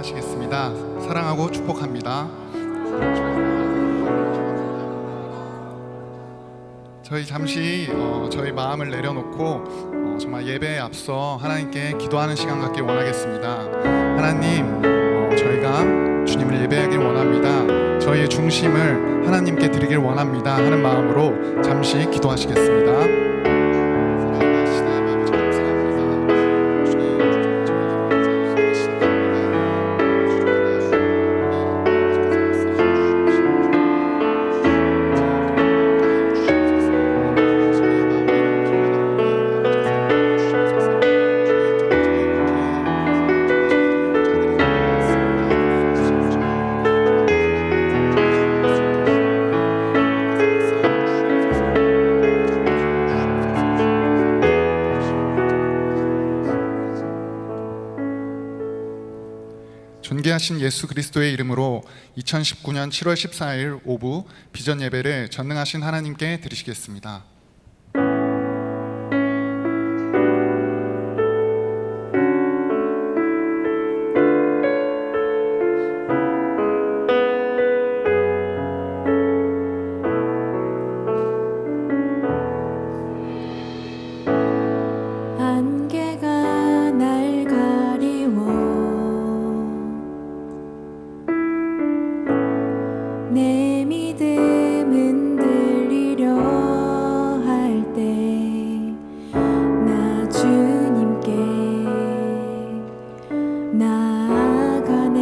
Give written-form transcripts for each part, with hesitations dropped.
하시겠습니다. 사랑하고 축복합니다. 저희 잠시 저희 마음을 내려놓고 정말 예배에 앞서 하나님께 기도하는 시간 갖길 원하겠습니다. 하나님, 저희가 주님을 예배하길 원합니다. 저희의 중심을 하나님께 드리길 원합니다 하는 마음으로 잠시 기도하시겠습니다. 존귀하신 예수 그리스도의 이름으로 2019년 7월 14일 오후 비전 예배를 전능하신 하나님께 드리시겠습니다. 내 믿음은 들리려 할 때 나 주님께 나아가네.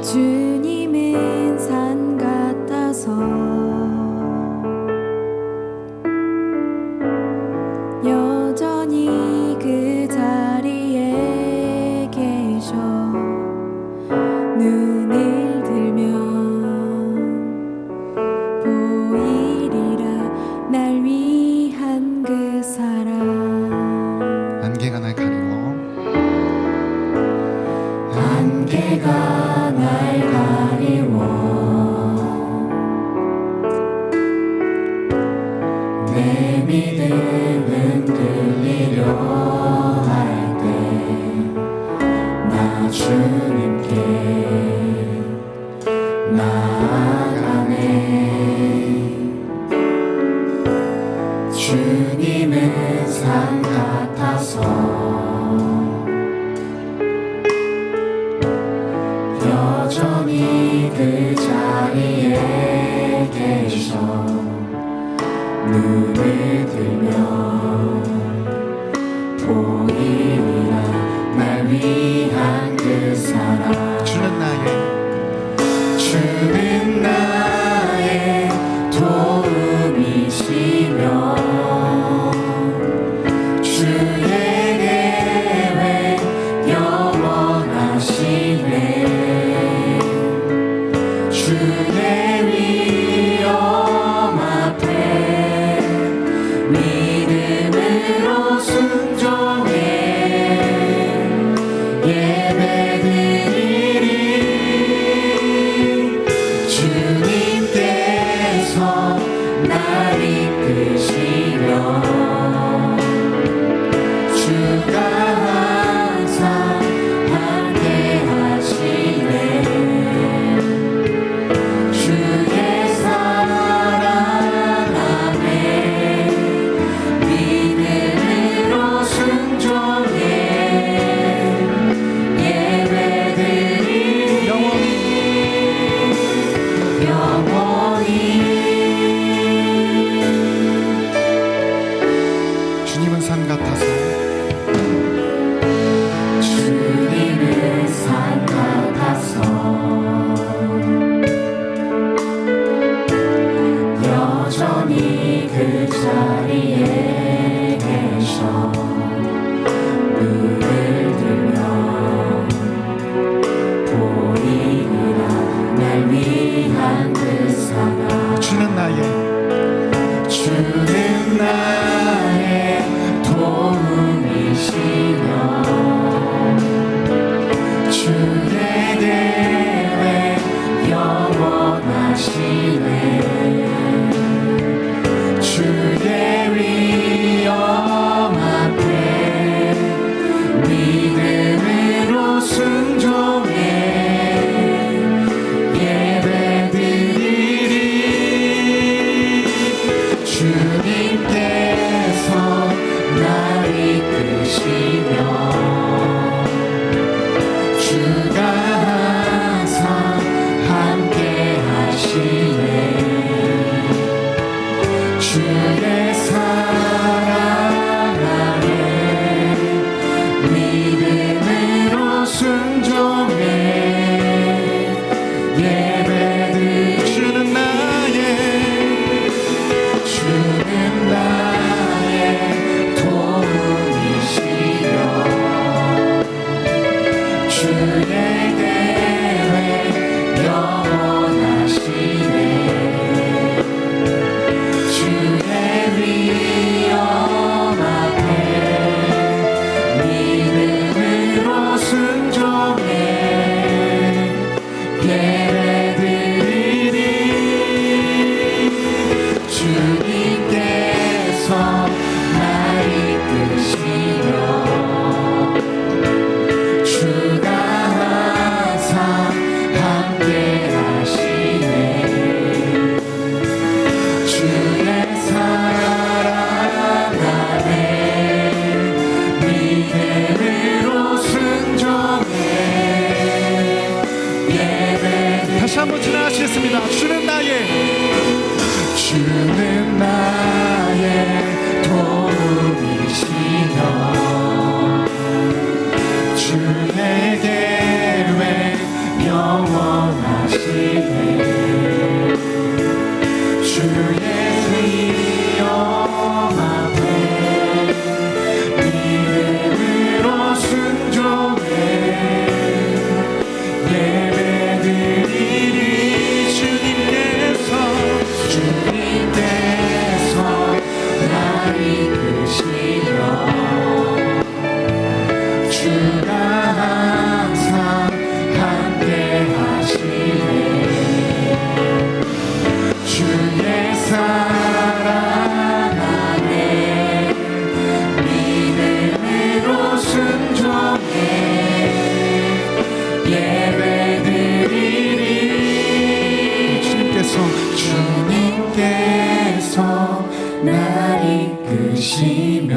주님은 산 같아서 여전히 그 자리에 계셔. 눈을 들면 보이리라 날 위한 그 사랑. 안개가 날 가리워 안개가 날 가리워 내 믿음은 들리려 할 때 나 주님께 나아가네. 주님은 산 같아서 여전히 그 자리에 계셔. 눈을 들면 보이리라 날 위한 그 사랑. 주는 나의 도움이시며 주에게 믿음으로 순종해 예배드리 주는 나의 도움이시여 주의 계획 영원하시네 주의 위엄 앞에 믿음으로 순종해 예배드리리 주님께서 날 이끄시며 주가 항상 함께 하시네 주의 사랑 안에 믿음으로 순종해 예배드리리 다시 한번 지나가시겠습니다. 주는 나의 도움이시며 주의 계획 영원하시네 주의 위엄 앞에 믿음으로 순종해 예배드리리 주님께서 날 이끄시며 주가 항상 함께 하시네 주의 사랑 안에 믿음으로 순종해 예배드리리 주님께서 날 이끄시며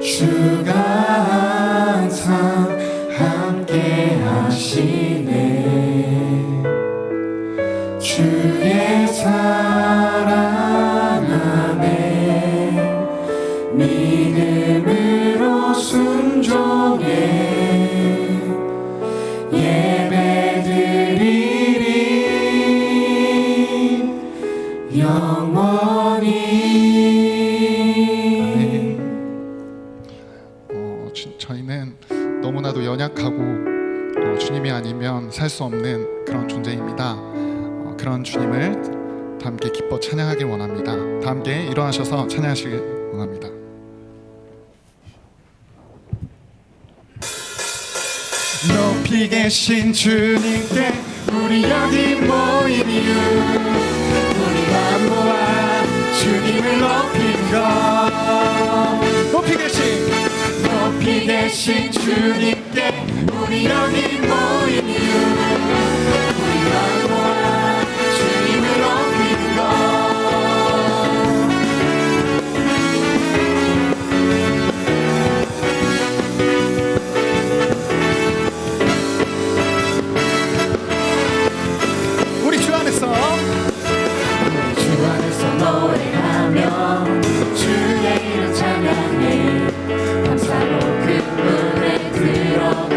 주가 항상 함께 하시네 주의 사랑 안에 믿음으로 순종해 예배드리리 영원히 저희는 너무나도 연약하고 주님이 아니면 살 수 없는 그런 존재입니다. 그런 주님을 다 함께 기뻐 찬양하길 원합니다. 다 함께 일어나셔서 찬양하시길 원합니다. 높이 계신 주님께 우리 여기 모인 이유 우리가 모아 주님을 높인 것 높이 계신 주님께 우리 여기 모인 이유 우리가 모아 주님을 높인 것 우리 주 안에서 노래하며 주의 이름 찬양해 감사로 그 문에 들어가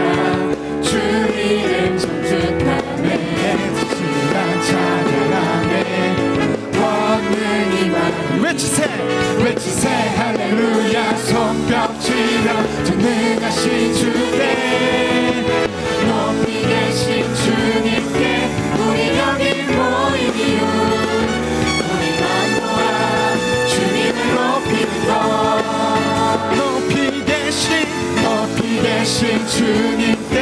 주 이름 정축하네 지시간 찬양하네 권능이 많이 외치세 할렐루야 손뼉 치며 전능하신 주께 높이 계신 주님께 우리 여기 모인 이유 우리가 모아 주님을 높이는 것 높이 계신 주님께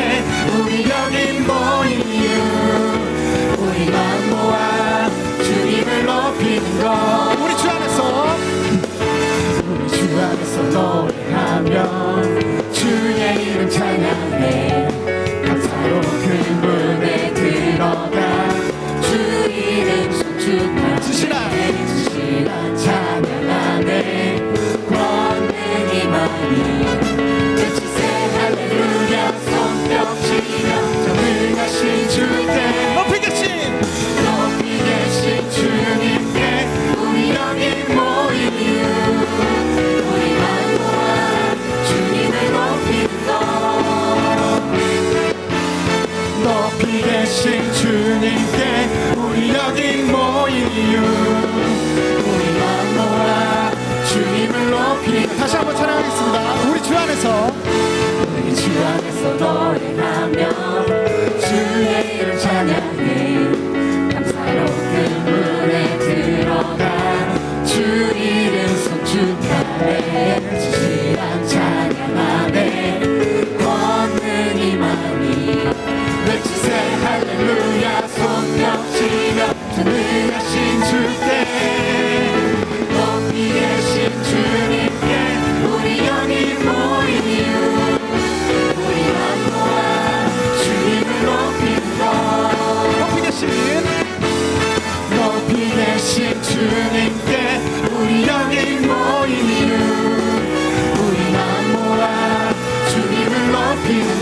우리 여기 모인 이유 우리가 모아 주님을 높이는 것 우리 주 안에서 노래하며 주의 이름 찬양해 감사로 그 문에 들어가 주 이름 송축하네 지시라 찬양하네 권능이 많이 외치세 할렐루야 손뼉 치며 전능하신 주께 높이 계신 주님께 우리 여기 모인 이유 우리만 모아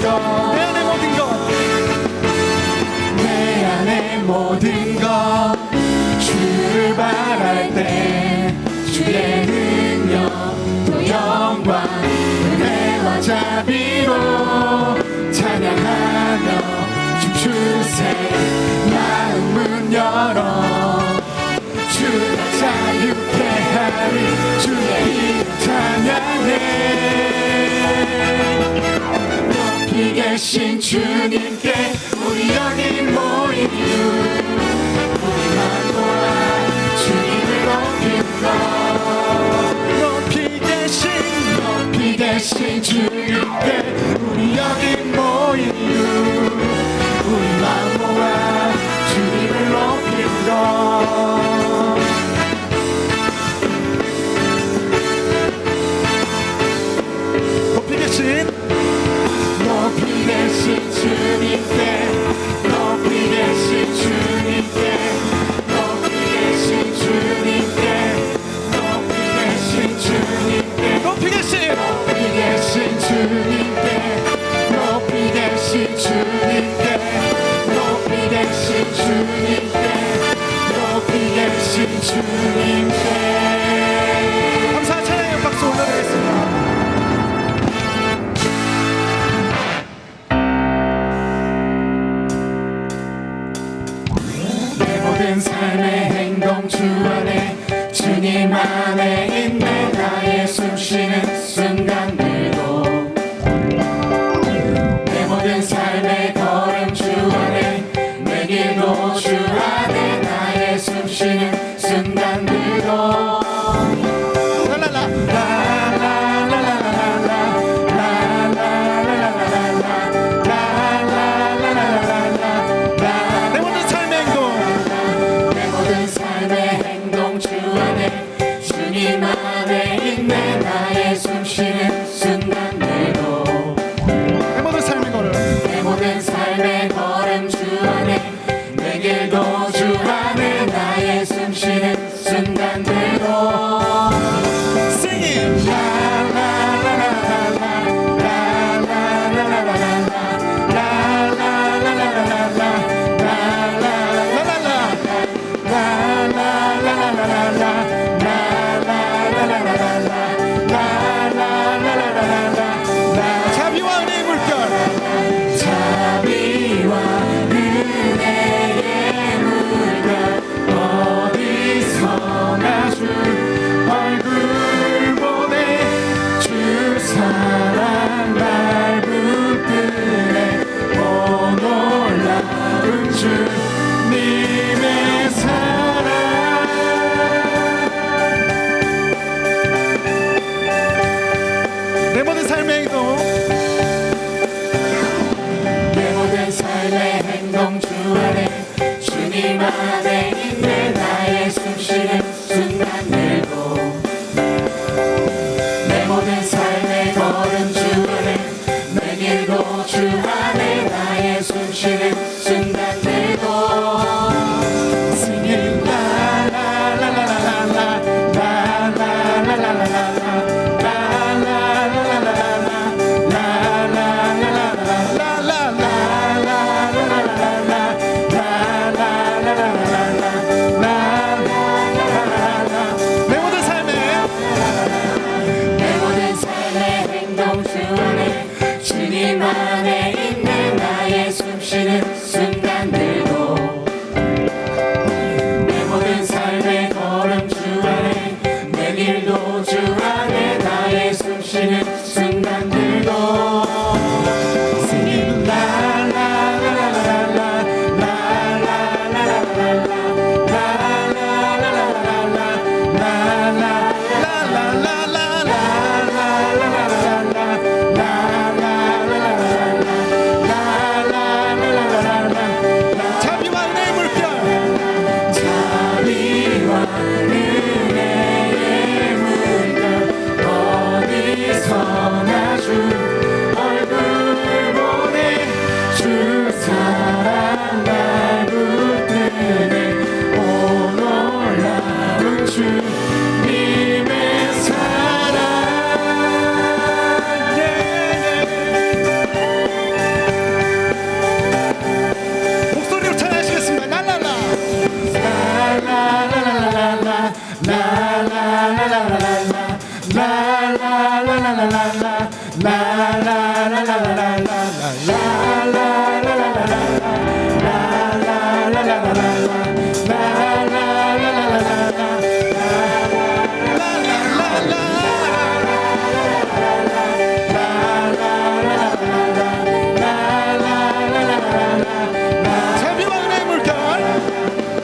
것, 내 안의 모든 것 주를 바랄 때 주의 능력 또 영광 은혜와 자비로 찬양하며 춤추세 마음 문 열어 주가 자유케 하리 주의 이름 찬양해 높이 계신 주님께 우리 여기 모인 이유 우리만 모아 주님을 높이 계신 주님께 우리 여기 모인 이유 우리만 모아 주님을 높인다 높이 계신 주님께 높이 계신 주님께 높이 계신 주님께 높이 계신 주님께 높이 계신 주님께 높이 계신 주님께 높이 계신 주님께 높이 계신 주님께 감사 찬양의 박수 올려드리겠습니다. 모든 삶의 행동 주 안에 주님 안에 있네 나의 숨쉬는 순간들도 내 모든 삶의 걸음 주 안에 내 길도 주 안에 나의 숨쉬는 순간들도 주님 안에 있네 나의 숨쉬는 순간들도 내 모든 삶의 걸음 주 안에 내 길도 주 안에 나의 숨쉬는 순간들도 Singing 자비와 은혜의 물결 어디서나 주 얼굴 보내 주 사랑 날 붙드네 오 놀라운 주님의 사랑 내 모든 삶의 행동 주 안에 주님 안에 있네 나의 숨쉬는 순간들도 내 모든 삶의 걸음 주 안에 내 길도 주 안에 나의 숨쉬는 순간들도 Singing la la la la la la la la la la la 주님 안에 있네 나의 숨쉬는 순간들도 내 모든 삶의 걸음 주 안에 내 길도 주 안에 나의 숨쉬는 순간들도 Singing la la la la la la la la la 어디서나 주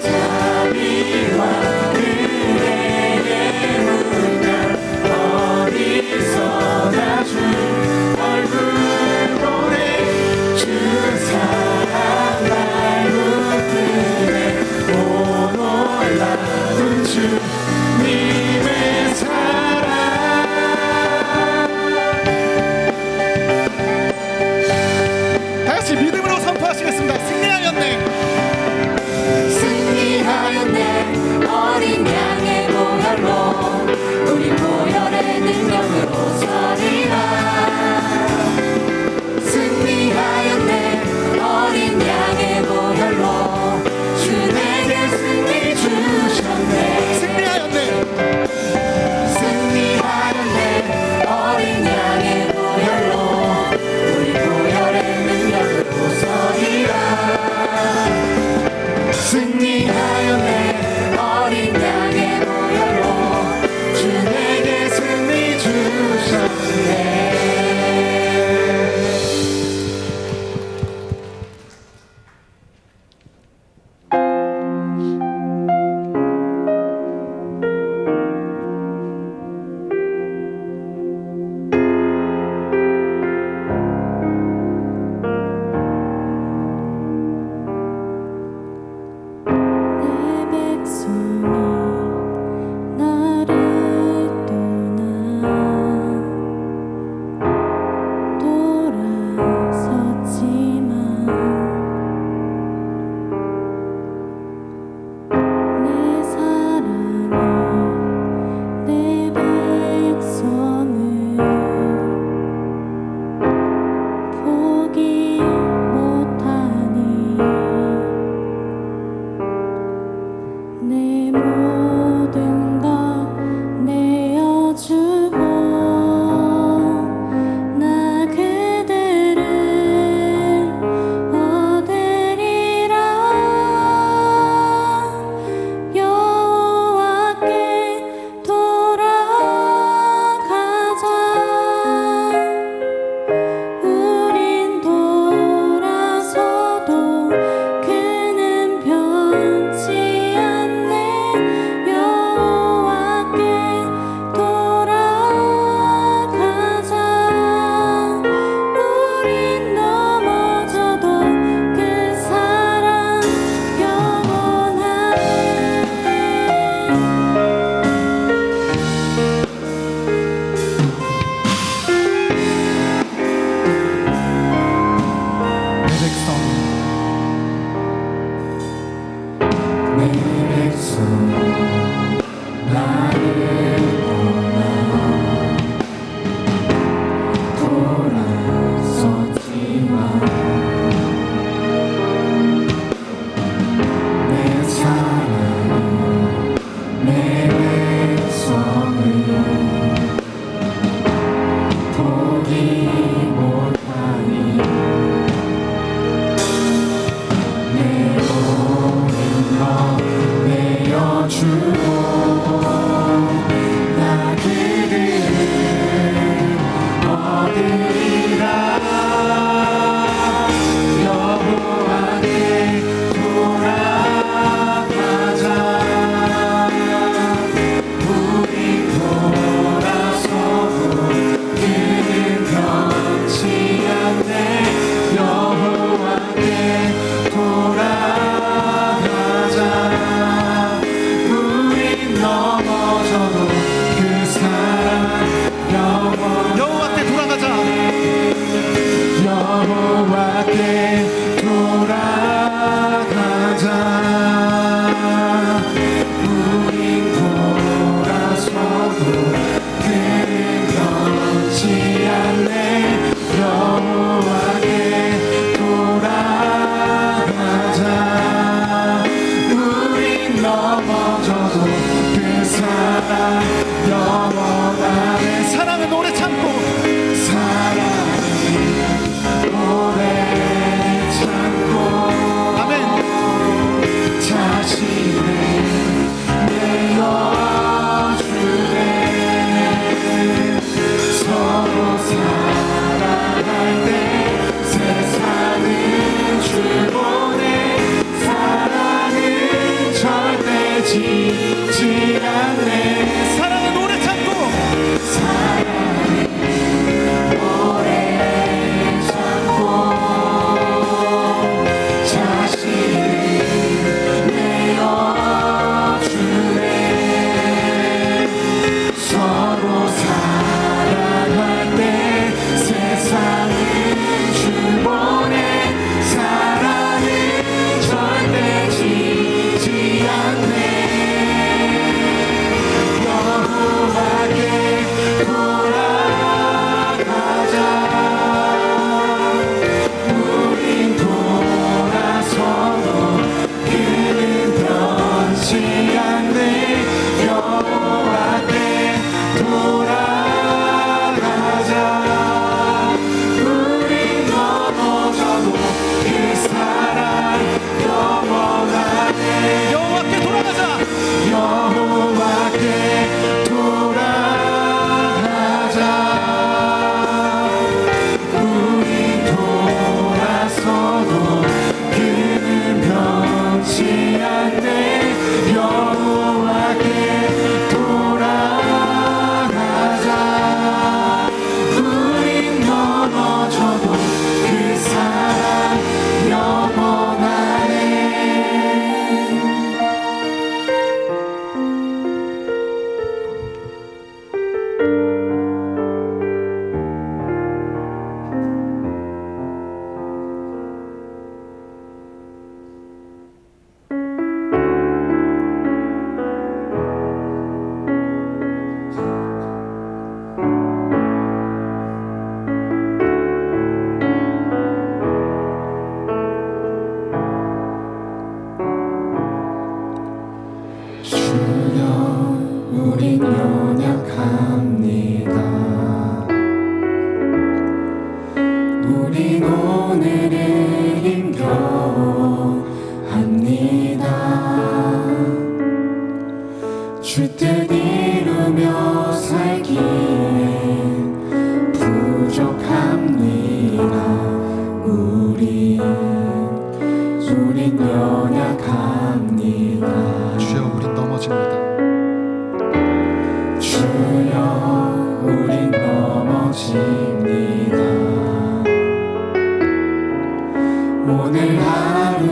자비와 은혜의 물결 어디서나 주 얼굴 보내 주 사랑 날 붙드네 오늘을 힘겨워합니다. 주 뜻 이루며 살기에 부족합니다. 우린 연약합니다. 주여 우린 넘어집니다. 주여 우린 넘어집니다. 오늘 하루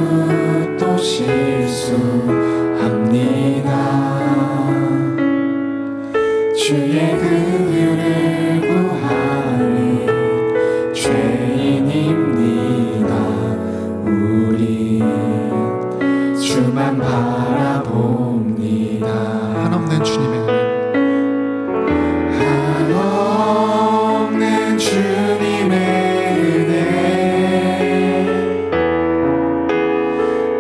또 실수합니다. 주의 긍휼을 구하는 죄인입니다. 우리 주만 바라봅니다. 한없는 주님의 은혜, 한없는 주님의 은혜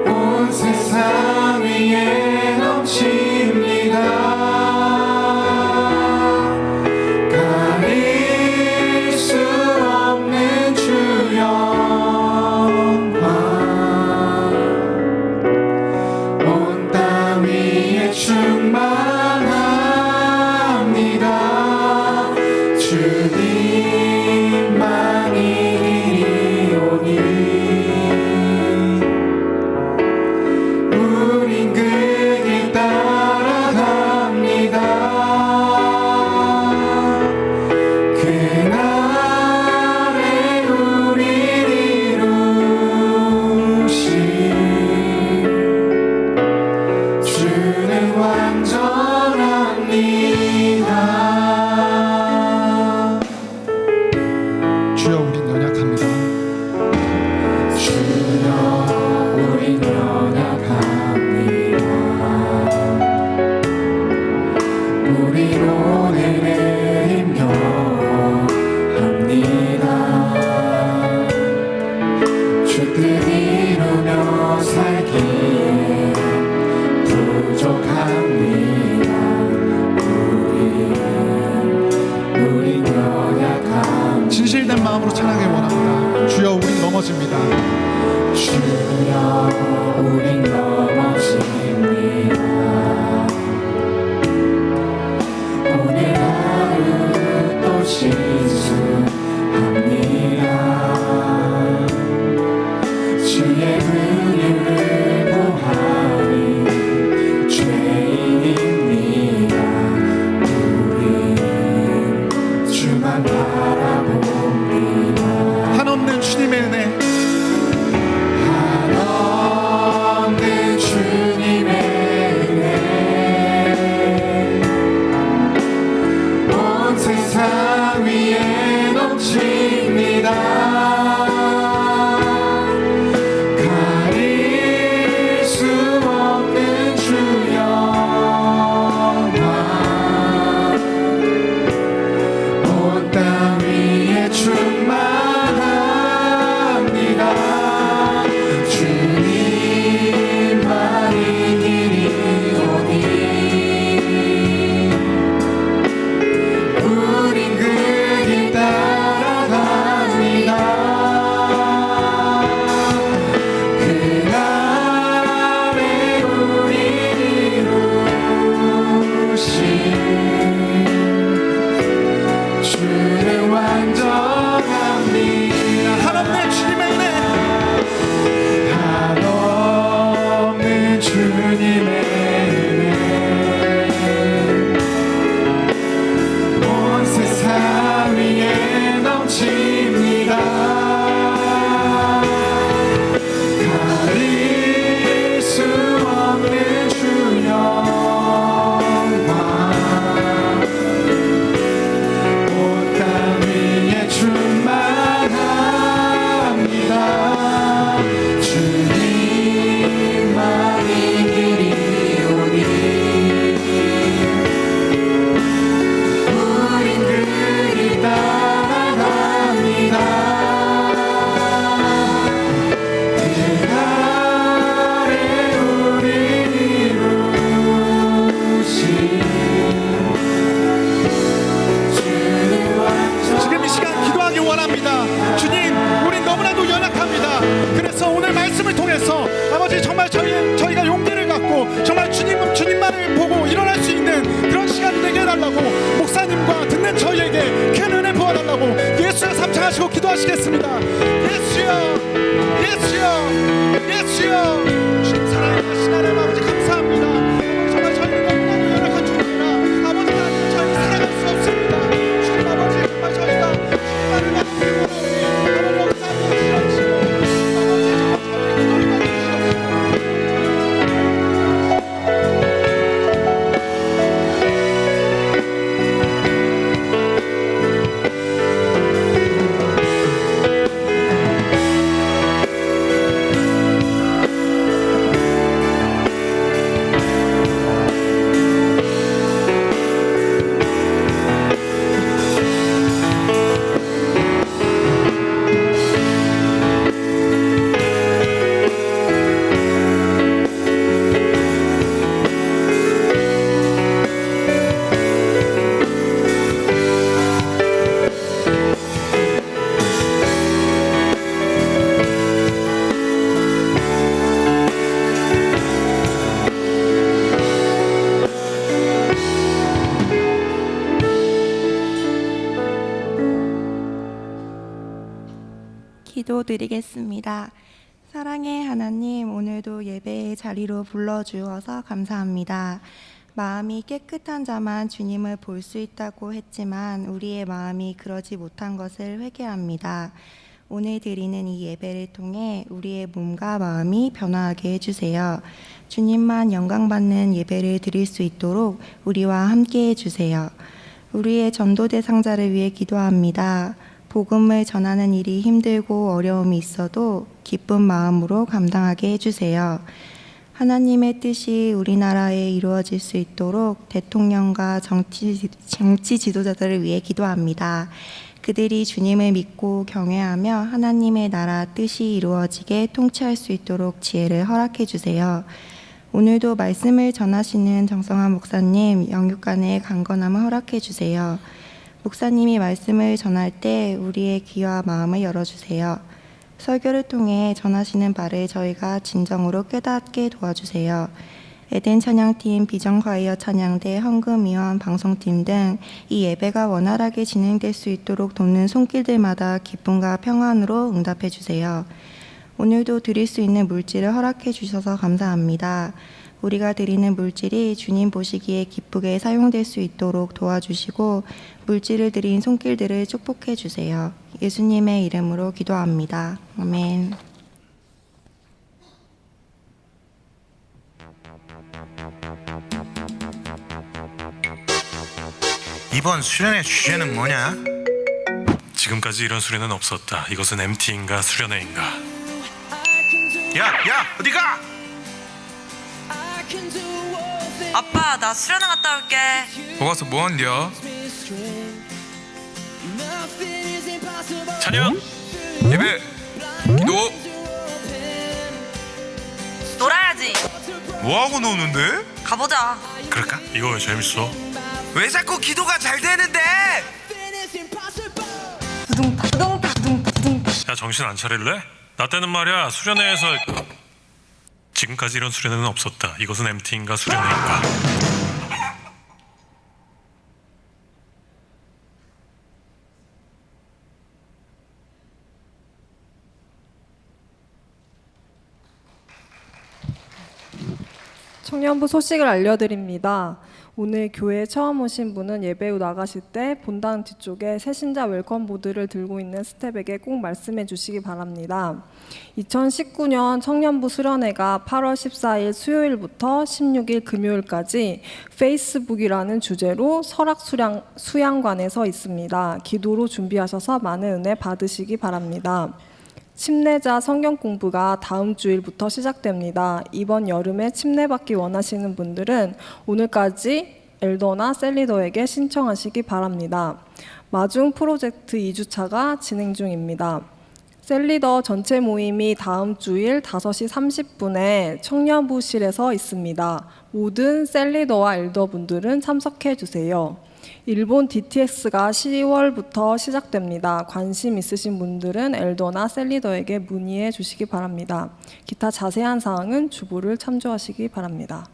온 세상 위에 넘칩니다. 가릴 수 없는 주 영광 온 땅 위에 충만합니다. 주님만이 이리오니 우린 그 길 따라갑니다. 그날에 우릴 이루신 주는 완전합니다. 주여 우린 연약합니다. 주여 우린 연약합니다. 우린 오늘을 힘겨워합니다. 주 뜻 이루며 살기에 부족합니다. 우린 연약합니다. 진실된 마음으로 찬양하기 원합니다. 주여 우린 넘어집니다. 주여 우린 넘어집니다. 오늘 하루 또 실수합니다. 주의 긍휼을 구하는 죄인입니다. 우린 주만 바라봅니다. 한없는 주님의 은혜, 한없는 위해서 아버지 정말 저희가 용기를 갖고 정말 주님만을 보고 일어날 수 있는 그런 시간이 되게 해달라고 목사님과 듣는 저희에게 큰 은혜 부어달라고 예수여 삼창하시고 기도하시겠습니다. 예수여, 예수여, 예수여. 주님 사랑하신 하나님 아버지 감사합니다. 정말 저희는 너무나도 연약한 종입니다. 아버지 하나님 저희 살아갈 수 없습니다. 주님 아버지 정말 저희가 주님만을 받고 아버지 역사하고 주시옵시고 아버지 정말 저희의 기도를 받으시옵시고 기도드리겠습니다. 사랑의 하나님, 오늘도 예배의 자리로 불러주어서 감사합니다. 마음이 깨끗한 자만 주님을 볼 수 있다고 했지만 우리의 마음이 그러지 못한 것을 회개합니다. 오늘 드리는 이 예배를 통해 우리의 몸과 마음이 변화하게 해주세요. 주님만 영광받는 예배를 드릴 수 있도록 우리와 함께 해주세요. 우리의 전도 대상자를 위해 기도합니다. 복음을 전하는 일이 힘들고 어려움이 있어도 기쁜 마음으로 감당하게 해주세요. 하나님의 뜻이 우리나라에 이루어질 수 있도록 대통령과 정치 지도자들을 위해 기도합니다. 그들이 주님을 믿고 경외하며 하나님의 나라 뜻이 이루어지게 통치할 수 있도록 지혜를 허락해 주세요. 오늘도 말씀을 전하시는 정성환 목사님 영육간의 강건함을 허락해 주세요. 목사님이 말씀을 전할 때 우리의 귀와 마음을 열어주세요. 설교를 통해 전하시는 바를 저희가 진정으로 깨닫게 도와주세요. 에덴 찬양팀, 비전과이어 찬양대, 헌금위원, 방송팀 등 이 예배가 원활하게 진행될 수 있도록 돕는 손길들마다 기쁨과 평안으로 응답해 주세요. 오늘도 드릴 수 있는 물질을 허락해 주셔서 감사합니다. 우리가 드리는 물질이 주님 보시기에 기쁘게 사용될 수 있도록 도와주시고 물질을 드린 손길들을 축복해 주세요. 예수님의 이름으로 기도합니다. 아멘. 이번 수련회 주제는 뭐냐? 지금까지 이런 수련은 없었다. 이것은 MT인가 수련회인가? 야 어디가? 아빠, 나 수련회 갔다 올게. 거기서 뭐한디야? 찬영! 예배 기도 놀아야지. 뭐하고 노는데? 가보자. 그럴까? 이거 왜 재밌어? 왜 자꾸 기도가 잘 되는데? 야, 정신 안 차릴래? 나 때는 말이야 수련회에서 지금까지 이런 수련회는 없었다. 이것은 MT인가 수련회인가? 청년부 소식을 알려드립니다. 오늘 교회에 처음 오신 분은 예배 후 나가실 때 본당 뒤쪽에 새신자 웰컴 보드를 들고 있는 스텝에게 꼭 말씀해 주시기 바랍니다. 2019년 청년부 수련회가 8월 14일 수요일부터 16일 금요일까지 페이스북이라는 주제로 설악 수양관에서 있습니다. 기도로 준비하셔서 많은 은혜 받으시기 바랍니다. 침례자 성경 공부가 다음 주일부터 시작됩니다. 이번 여름에 침례받기 원하시는 분들은 오늘까지 엘더나 셀리더에게 신청하시기 바랍니다. 마중 프로젝트 2주차가 진행 중입니다. 셀리더 전체 모임이 다음 주일 5시 30분에 청년부실에서 있습니다. 모든 셀리더와 엘더분들은 참석해 주세요. 일본 DTS가 10월부터 시작됩니다. 관심 있으신 분들은 엘더나 셀리더에게 문의해 주시기 바랍니다. 기타 자세한 사항은 주보를 참조하시기 바랍니다.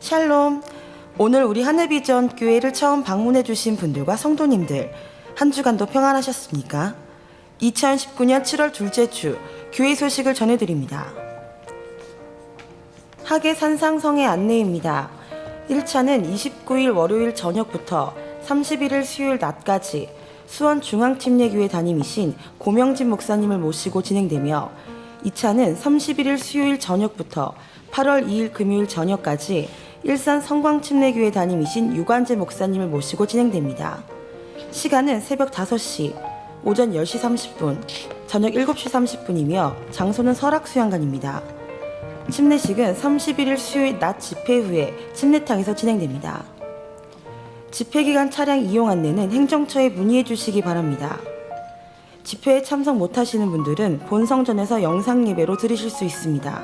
샬롬. 오늘 우리 하늘비전 교회를 처음 방문해 주신 분들과 성도님들, 한 주간도 평안하셨습니까? 2019년 7월 둘째 주 교회 소식을 전해드립니다. 하계 산상성의 안내입니다. 1차는 29일 월요일 저녁부터 31일 수요일 낮까지 수원중앙침례교회 담임이신 고명진 목사님을 모시고 진행되며, 2차는 31일 수요일 저녁부터 8월 2일 금요일 저녁까지 일산 성광침례교회 담임이신 유관재 목사님을 모시고 진행됩니다. 시간은 새벽 5시, 오전 10시 30분, 저녁 7시 30분이며 장소는 설악수양관입니다. 침례식은 31일 수요일 낮 집회 후에 침례탕에서 진행됩니다. 집회기간 차량 이용 안내는 행정처에 문의해 주시기 바랍니다. 집회에 참석 못하시는 분들은 본성전에서 영상예배로 들으실 수 있습니다.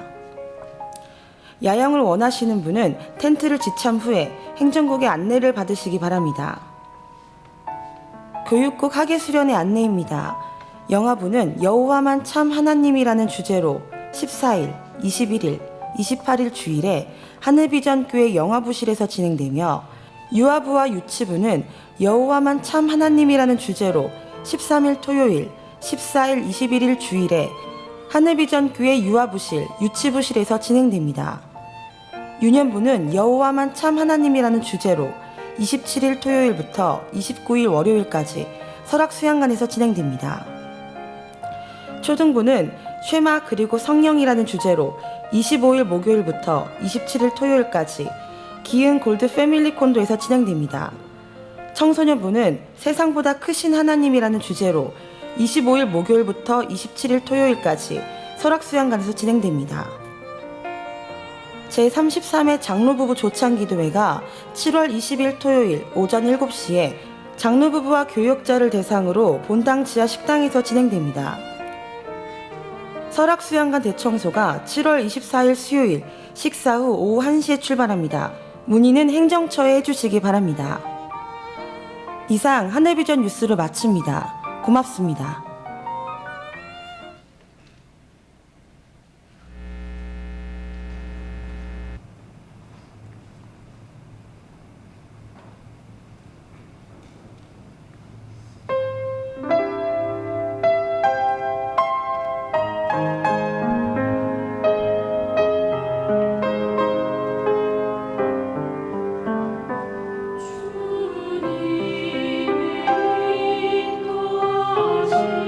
야영을 원하시는 분은 텐트를 지참 후에 행정국의 안내를 받으시기 바랍니다. 교육국 학예수련회 안내입니다. 영화부는 여호와만 참 하나님이라는 주제로 14일, 21일, 28일 주일에 하늘비전교회 영화부실에서 진행되며, 유아부와 유치부는 여호와만 참 하나님이라는 주제로 13일 토요일, 14일, 21일 주일에 하늘비전교회 유아부실, 유치부실에서 진행됩니다. 유년부는 여호와만 참 하나님이라는 주제로 27일 토요일부터 29일 월요일까지 설악수양관에서 진행됩니다. 초등부는 쉐마 그리고 성령이라는 주제로 25일 목요일부터 27일 토요일까지 기흥 골드 패밀리 콘도에서 진행됩니다. 청소년부는 세상보다 크신 하나님이라는 주제로 25일 목요일부터 27일 토요일까지 설악수양관에서 진행됩니다. 제33회 장로부부 조창기도회가 7월 20일 토요일 오전 7시에 장로부부와 교역자를 대상으로 본당 지하 식당에서 진행됩니다. 설악수양관 대청소가 7월 24일 수요일 식사 후 오후 1시에 출발합니다. 문의는 행정처에 해주시기 바랍니다. 이상 하늘비전 뉴스를 마칩니다. 고맙습니다. 주님의 것이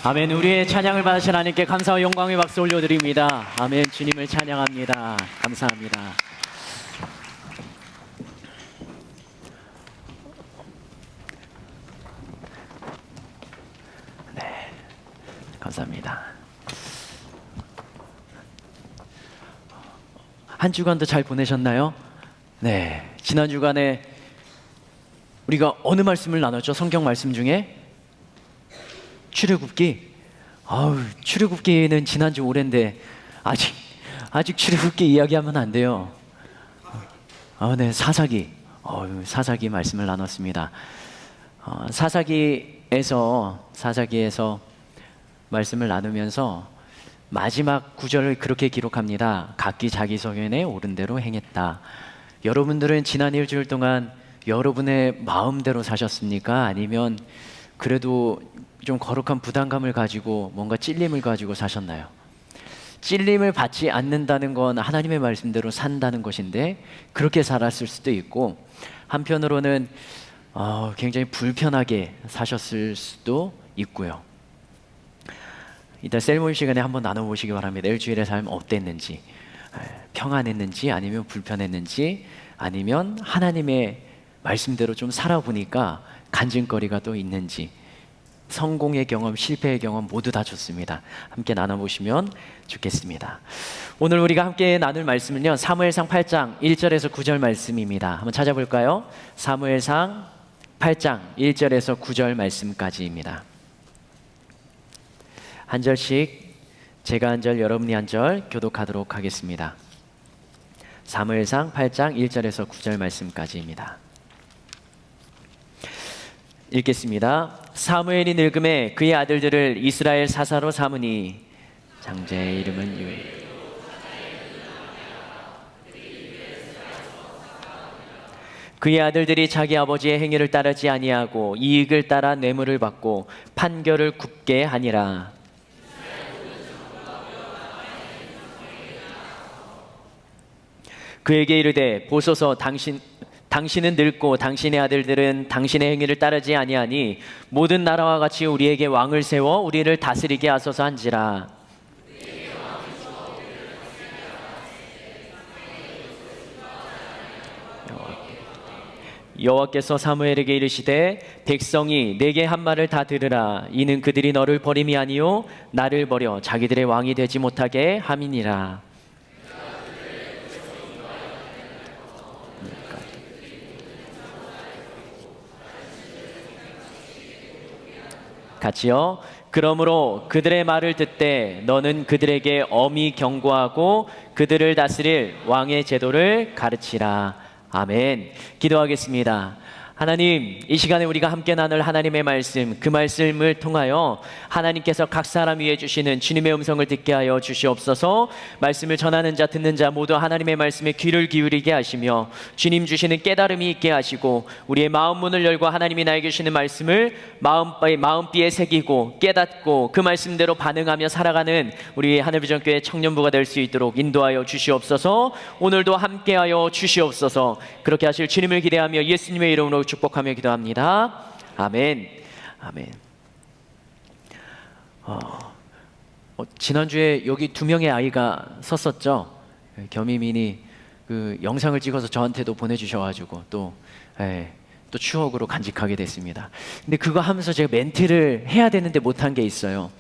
아멘. 우리의 찬양을 받으신 하나님께 감사와 영광의 박수 올려드립니다. 아멘. 주님을 찬양합니다. 감사합니다. 네, 감사합니다. 한 주간도 잘 보내셨나요? 네, 지난 주간에 우리가 어느 말씀을 나눴죠? 성경 말씀 중에 출애굽기. 출애굽기는 지난주 오랜데 아직 출애굽기 이야기하면 안 돼요. 네, 사사기 말씀을 나눴습니다. 사사기에서 말씀을 나누면서 마지막 구절을 그렇게 기록합니다. 각기 자기 소견에 옳은 대로 행했다. 여러분들은 지난 일주일 동안 여러분의 마음대로 사셨습니까? 아니면 그래도 좀 거룩한 부담감을 가지고 뭔가 찔림을 가지고 사셨나요? 찔림을 받지 않는다는 건 하나님의 말씀대로 산다는 것인데 그렇게 살았을 수도 있고, 한편으로는 굉장히 불편하게 사셨을 수도 있고요. 이따 셀모임 시간에 한번 나눠보시기 바랍니다. 일주일의 삶 어땠는지, 평안했는지 아니면 불편했는지, 아니면 하나님의 말씀대로 좀 살아보니까 간증거리가 또 있는지, 성공의 경험, 실패의 경험 모두 다 좋습니다. 함께 나눠보시면 좋겠습니다. 오늘 우리가 함께 나눌 말씀은요, 사무엘상 8장 1절에서 9절 말씀입니다. 한번 찾아볼까요? 사무엘상 8장 1절에서 9절 말씀까지입니다. 한 절씩 제가 한 절, 여러분이 한 절 교독하도록 하겠습니다. 사무엘상 8장 1절에서 9절 말씀까지입니다. 읽겠습니다. 사무엘이 늙음에 그의 아들들을 이스라엘 사사로 삼으니 장자의 이름은 요엘. 그의 아들들이 자기 아버지의 행위를 따르지 아니하고 이익을 따라 뇌물을 받고 판결을 굽게 하니라. 그에게 이르되 보소서, 당신은 늙고 당신의 아들들은 당신의 행위를 따르지 아니하니 모든 나라와 같이 우리에게 왕을 세워 우리를 다스리게 하소서 한지라. 여호와께서 사무엘에게 이르시되 백성이 내게 한 말을 다 들으라. 이는 그들이 너를 버림이 아니요 나를 버려 자기들의 왕이 되지 못하게 함이니라. 같이요. 그러므로 그들의 말을 듣되 너는 그들에게 엄히 경고하고 그들을 다스릴 왕의 제도를 가르치라. 아멘. 기도하겠습니다. 하나님, 이 시간에 우리가 함께 나눌 하나님의 말씀, 그 말씀을 통하여 하나님께서 각 사람 위에 주시는 주님의 음성을 듣게 하여 주시옵소서. 말씀을 전하는 자, 듣는 자 모두 하나님의 말씀에 귀를 기울이게 하시며 주님 주시는 깨달음이 있게 하시고 우리의 마음 문을 열고 하나님이 나에게 주시는 말씀을 마음비에 새기고 깨닫고 그 말씀대로 반응하며 살아가는 우리 하늘비전교회 청년부가 될 수 있도록 인도하여 주시옵소서. 오늘도 함께하여 주시옵소서. 그렇게 하실 주님을 기대하며 예수님의 이름으로 축복하며 기도합니다. 아멘. 아멘. 지난주에 여기 2명의 아이가 섰었죠. 겸이민이 그 영상을 찍어서 저한테도 보내주셔가지고 또 추억으로 간직하게 됐습니다. 근데 그거 하면서 제가 멘트를 해야 되는데 못한 게 있어요.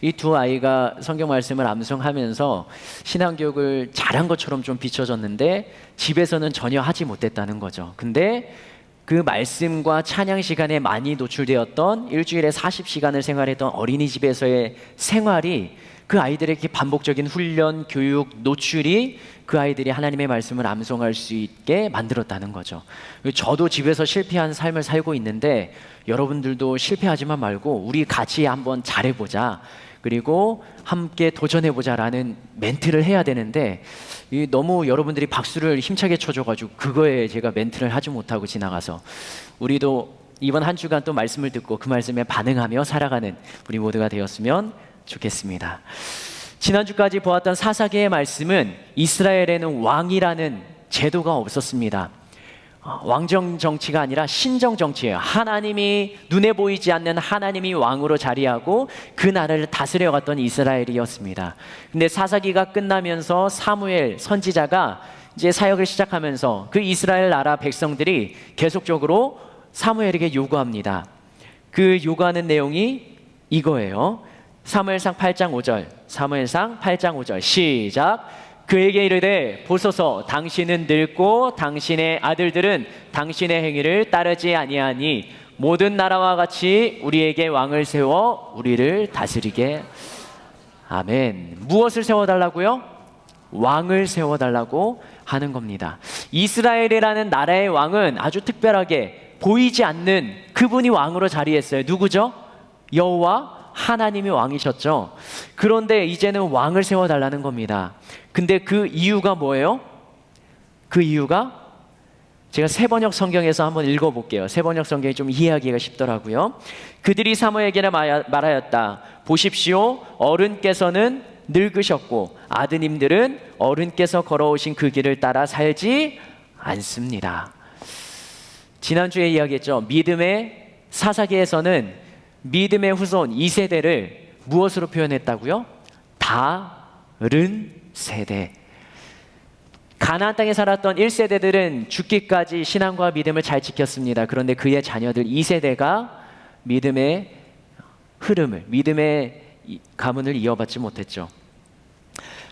이 두 아이가 성경 말씀을 암송하면서 신앙교육을 잘한 것처럼 좀 비춰졌는데 집에서는 전혀 하지 못했다는 거죠. 근데 그 말씀과 찬양 시간에 많이 노출되었던 일주일에 40시간을 생활했던 어린이집에서의 생활이 그 아이들에게 반복적인 훈련, 교육, 노출이 그 아이들이 하나님의 말씀을 암송할 수 있게 만들었다는 거죠. 저도 집에서 실패한 삶을 살고 있는데 여러분들도 실패하지만 말고 우리 같이 한번 잘해보자, 그리고 함께 도전해보자라는 멘트를 해야 되는데 너무 여러분들이 박수를 힘차게 쳐줘가지고 그거에 제가 멘트를 하지 못하고 지나가서, 우리도 이번 한 주간 또 말씀을 듣고 그 말씀에 반응하며 살아가는 우리 모두가 되었으면 좋겠습니다. 지난주까지 보았던 사사기의 말씀은 이스라엘에는 왕이라는 제도가 없었습니다. 왕정 정치가 아니라 신정 정치예요. 하나님이 눈에 보이지 않는 하나님이 왕으로 자리하고 그 나라를 다스려갔던 이스라엘이었습니다. 근데 사사기가 끝나면서 사무엘 선지자가 이제 사역을 시작하면서 그 이스라엘 나라 백성들이 계속적으로 사무엘에게 요구합니다. 그 요구하는 내용이 이거예요. 사무엘상 8장 5절. 사무엘상 8장 5절. 시작. 그에게 이르되 보소서 당신은 늙고 당신의 아들들은 당신의 행위를 따르지 아니하니 모든 나라와 같이 우리에게 왕을 세워 우리를 다스리게. 아멘. 무엇을 세워달라고요? 왕을 세워달라고 하는 겁니다. 이스라엘이라는 나라의 왕은 아주 특별하게 보이지 않는 그분이 왕으로 자리했어요. 누구죠? 여호와 하나님이 왕이셨죠. 그런데 이제는 왕을 세워달라는 겁니다. 근데 그 이유가 뭐예요? 그 이유가 제가 세번역 성경에서 한번 읽어볼게요. 세번역 성경이 좀 이해하기가 쉽더라고요. 그들이 사무엘에게 말하였다. 보십시오. 어른께서는 늙으셨고 아드님들은 어른께서 걸어오신 그 길을 따라 살지 않습니다. 지난주에 이야기했죠. 믿음의 사사기에서는 믿음의 후손 2세대를 무엇으로 표현했다고요? 다른 세대. 가나안 땅에 살았던 1세대들은 죽기까지 신앙과 믿음을 잘 지켰습니다. 그런데 그의 자녀들 2세대가 믿음의 흐름을, 믿음의 가문을 이어받지 못했죠.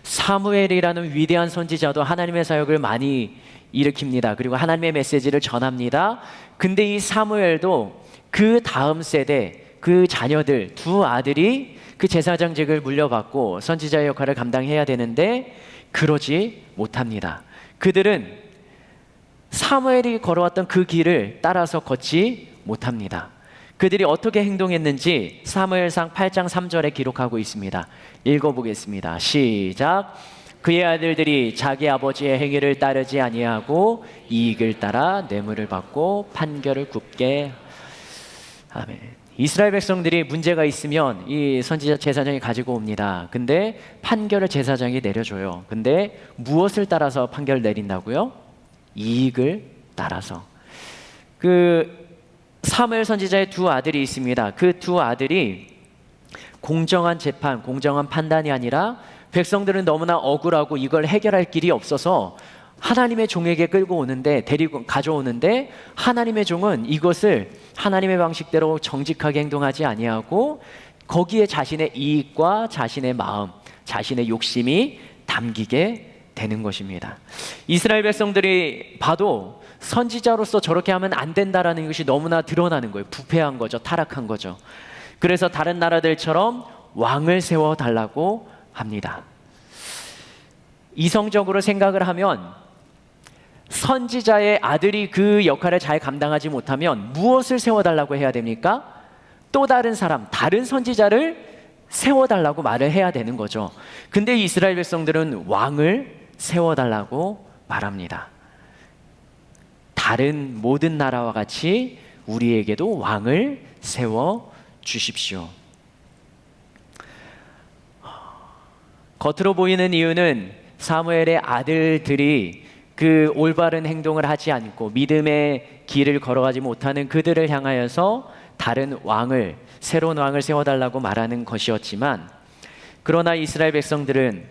사무엘이라는 위대한 선지자도 하나님의 사역을 많이 일으킵니다. 그리고 하나님의 메시지를 전합니다. 근데 이 사무엘도 그 다음 세대, 그 자녀들 두 아들이 그 제사장직을 물려받고 선지자의 역할을 감당해야 되는데 그러지 못합니다. 그들은 사무엘이 걸어왔던 그 길을 따라서 걷지 못합니다. 그들이 어떻게 행동했는지 사무엘상 8장 3절에 기록하고 있습니다. 읽어보겠습니다. 시작. 그의 아들들이 자기 아버지의 행위를 따르지 아니하고 이익을 따라 뇌물을 받고 판결을 굽게. 아멘. 이스라엘 백성들이 문제가 있으면 이 선지자 제사장이 가지고 옵니다. 근데 판결을 제사장이 내려줘요. 근데 무엇을 따라서 판결을 내린다고요? 이익을 따라서. 그 사무엘 선지자의 두 아들이 있습니다. 그 두 아들이 공정한 재판, 공정한 판단이 아니라 백성들은 너무나 억울하고 이걸 해결할 길이 없어서 하나님의 종에게 끌고 오는데, 데리고 가져오는데 하나님의 종은 이것을 하나님의 방식대로 정직하게 행동하지 아니하고 거기에 자신의 이익과 자신의 마음, 자신의 욕심이 담기게 되는 것입니다. 이스라엘 백성들이 봐도 선지자로서 저렇게 하면 안 된다라는 것이 너무나 드러나는 거예요. 부패한 거죠. 타락한 거죠. 그래서 다른 나라들처럼 왕을 세워달라고 합니다. 이성적으로 생각을 하면 선지자의 아들이 그 역할을 잘 감당하지 못하면 무엇을 세워달라고 해야 됩니까? 또 다른 사람, 다른 선지자를 세워달라고 말을 해야 되는 거죠. 근데 이스라엘 백성들은 왕을 세워달라고 말합니다. 다른 모든 나라와 같이 우리에게도 왕을 세워 주십시오. 겉으로 보이는 이유는 사무엘의 아들들이 그 올바른 행동을 하지 않고 믿음의 길을 걸어가지 못하는 그들을 향하여서 다른 왕을, 새로운 왕을 세워달라고 말하는 것이었지만, 그러나 이스라엘 백성들은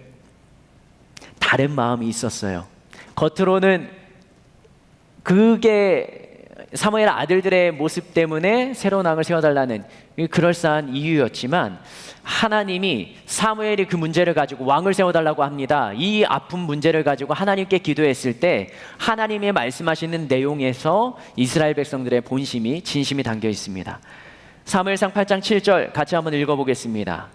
다른 마음이 있었어요. 겉으로는 그게 사무엘 아들들의 모습 때문에 새로운 왕을 세워달라는 그럴싸한 이유였지만, 하나님이 사무엘이 그 문제를 가지고 왕을 세워달라고 합니다. 이 아픈 문제를 가지고 하나님께 기도했을 때 하나님의 말씀하시는 내용에서 이스라엘 백성들의 본심이, 진심이 담겨 있습니다. 사무엘상 8장 7절 같이 한번 읽어보겠습니다.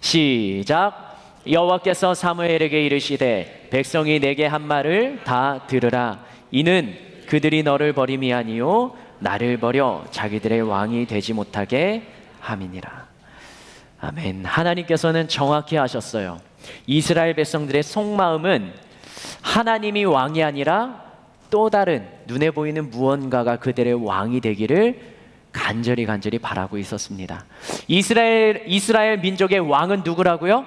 시작. 여호와께서 사무엘에게 이르시되 백성이 내게 한 말을 다 들으라. 이는 그들이 너를 버림이 아니요 나를 버려 자기들의 왕이 되지 못하게 함이니라. 아멘. 하나님께서는 정확히 하셨어요. 이스라엘 백성들의 속마음은 하나님이 왕이 아니라 또 다른 눈에 보이는 무언가가 그들의 왕이 되기를 간절히 바라고 있었습니다. 이스라엘 민족의 왕은 누구라고요?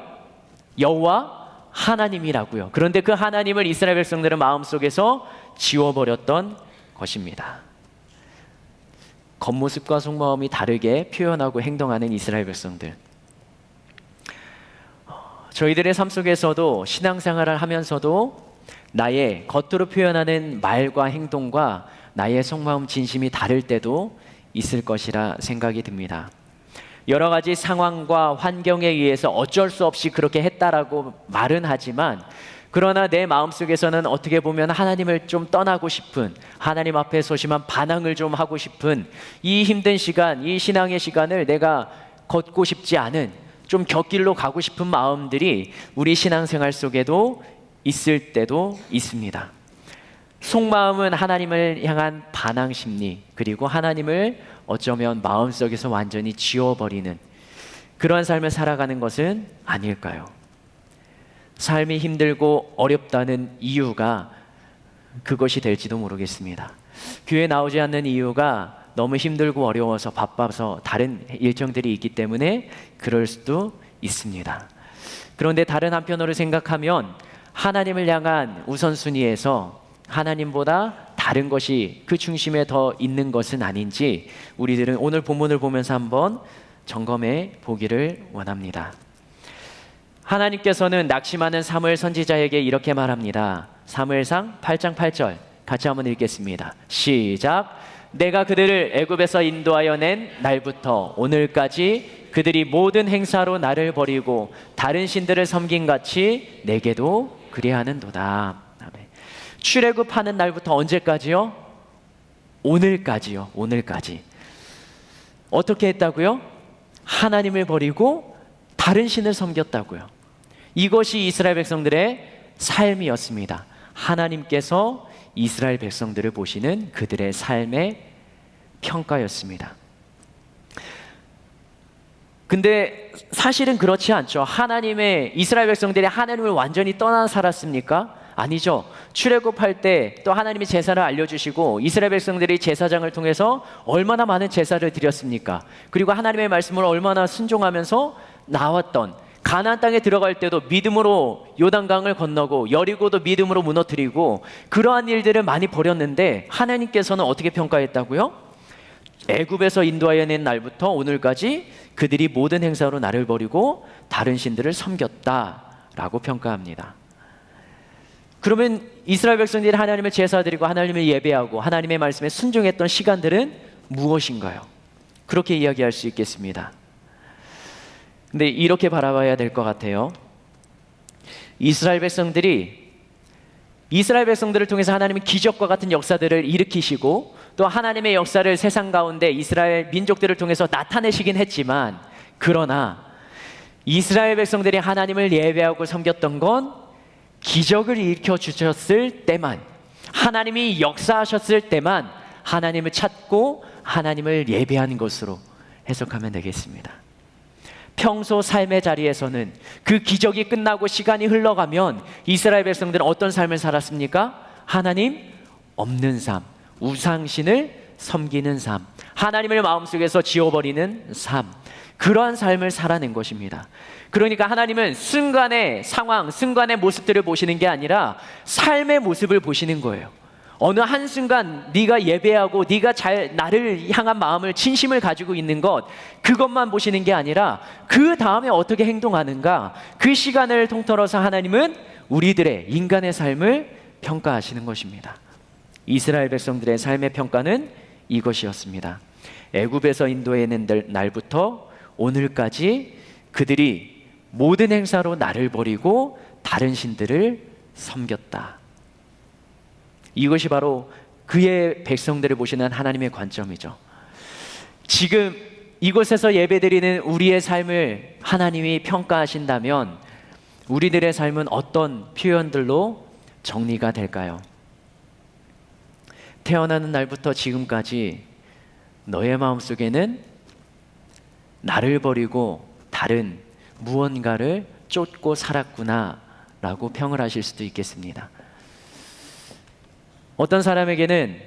여호와 하나님이라고요. 그런데 그 하나님을 이스라엘 백성들은 마음속에서 지워버렸던 것입니다. 겉모습과 속마음이 다르게 표현하고 행동하는 이스라엘 백성들. 저희들의 삶 속에서도 신앙생활을 하면서도 나의 겉으로 표현하는 말과 행동과 나의 속마음 진심이 다를 때도 있을 것이라 생각이 듭니다. 여러 가지 상황과 환경에 의해서 어쩔 수 없이 그렇게 했다라고 말은 하지만 그러나 내 마음속에서는 어떻게 보면 하나님을 좀 떠나고 싶은, 하나님 앞에 서시만 반항을 좀 하고 싶은 이 힘든 시간, 이 신앙의 시간을 내가 걷고 싶지 않은, 좀 곁길로 가고 싶은 마음들이 우리 신앙생활 속에도 있을 때도 있습니다. 속마음은 하나님을 향한 반항 심리, 그리고 하나님을 어쩌면 마음속에서 완전히 지워버리는 그러한 삶을 살아가는 것은 아닐까요? 삶이 힘들고 어렵다는 이유가 그것이 될지도 모르겠습니다. 교회에 나오지 않는 이유가 너무 힘들고 어려워서 바빠서 다른 일정들이 있기 때문에 그럴 수도 있습니다. 그런데 다른 한편으로 생각하면 하나님을 향한 우선순위에서 하나님보다 다른 것이 그 중심에 더 있는 것은 아닌지 우리들은 오늘 본문을 보면서 한번 점검해 보기를 원합니다. 하나님께서는 낙심하는 사무엘 선지자에게 이렇게 말합니다. 사무엘상 8장 8절 같이 한번 읽겠습니다. 시작. 내가 그들을 애굽에서 인도하여 낸 날부터 오늘까지 그들이 모든 행사로 나를 버리고 다른 신들을 섬긴 같이 내게도 그리하는도다. 아멘. 출애굽하는 날부터 언제까지요? 오늘까지요. 오늘까지. 어떻게 했다고요? 하나님을 버리고 다른 신을 섬겼다고요. 이것이 이스라엘 백성들의 삶이었습니다. 하나님께서 이스라엘 백성들을 보시는 그들의 삶의 평가였습니다. 근데 사실은 그렇지 않죠. 하나님의 이스라엘 백성들이 하나님을 완전히 떠나 살았습니까? 아니죠. 출애굽할 때 또 하나님이 제사를 알려주시고 이스라엘 백성들이 제사장을 통해서 얼마나 많은 제사를 드렸습니까? 그리고 하나님의 말씀을 얼마나 순종하면서 나왔던, 가나안 땅에 들어갈 때도 믿음으로 요단강을 건너고 여리고도 믿음으로 무너뜨리고 그러한 일들을 많이 벌였는데 하나님께서는 어떻게 평가했다고요? 애굽에서 인도하여 낸 날부터 오늘까지 그들이 모든 행사로 나를 버리고 다른 신들을 섬겼다라고 평가합니다. 그러면 이스라엘 백성들이 하나님을 제사드리고 하나님을 예배하고 하나님의 말씀에 순종했던 시간들은 무엇인가요? 그렇게 이야기할 수 있겠습니다. 근데 이렇게 바라봐야 될 것 같아요. 이스라엘 백성들을 통해서 하나님은 기적과 같은 역사들을 일으키시고 또 하나님의 역사를 세상 가운데 이스라엘 민족들을 통해서 나타내시긴 했지만, 그러나 이스라엘 백성들이 하나님을 예배하고 섬겼던 건 기적을 일으켜 주셨을 때만, 하나님이 역사하셨을 때만 하나님을 찾고 하나님을 예배하는 것으로 해석하면 되겠습니다. 평소 삶의 자리에서는 그 기적이 끝나고 시간이 흘러가면 이스라엘 백성들은 어떤 삶을 살았습니까? 하나님 없는 삶, 우상신을 섬기는 삶, 하나님을 마음속에서 지워버리는 삶, 그러한 삶을 살아낸 것입니다. 그러니까 하나님은 순간의 상황, 순간의 모습들을 보시는 게 아니라 삶의 모습을 보시는 거예요. 어느 한순간 네가 예배하고 네가 나를 향한 마음을, 진심을 가지고 있는 것, 그것만 보시는 게 아니라 그 다음에 어떻게 행동하는가, 그 시간을 통틀어서 하나님은 우리들의 인간의 삶을 평가하시는 것입니다. 이스라엘 백성들의 삶의 평가는 이것이었습니다. 애굽에서 인도해낸 날부터 오늘까지 그들이 모든 행사로 나를 버리고 다른 신들을 섬겼다. 이것이 바로 그의 백성들을 보시는 하나님의 관점이죠. 지금 이곳에서 예배드리는 우리의 삶을 하나님이 평가하신다면 우리들의 삶은 어떤 표현들로 정리가 될까요? 태어나는 날부터 지금까지 너의 마음속에는 나를 버리고 다른 무언가를 쫓고 살았구나 라고 평을 하실 수도 있겠습니다. 어떤 사람에게는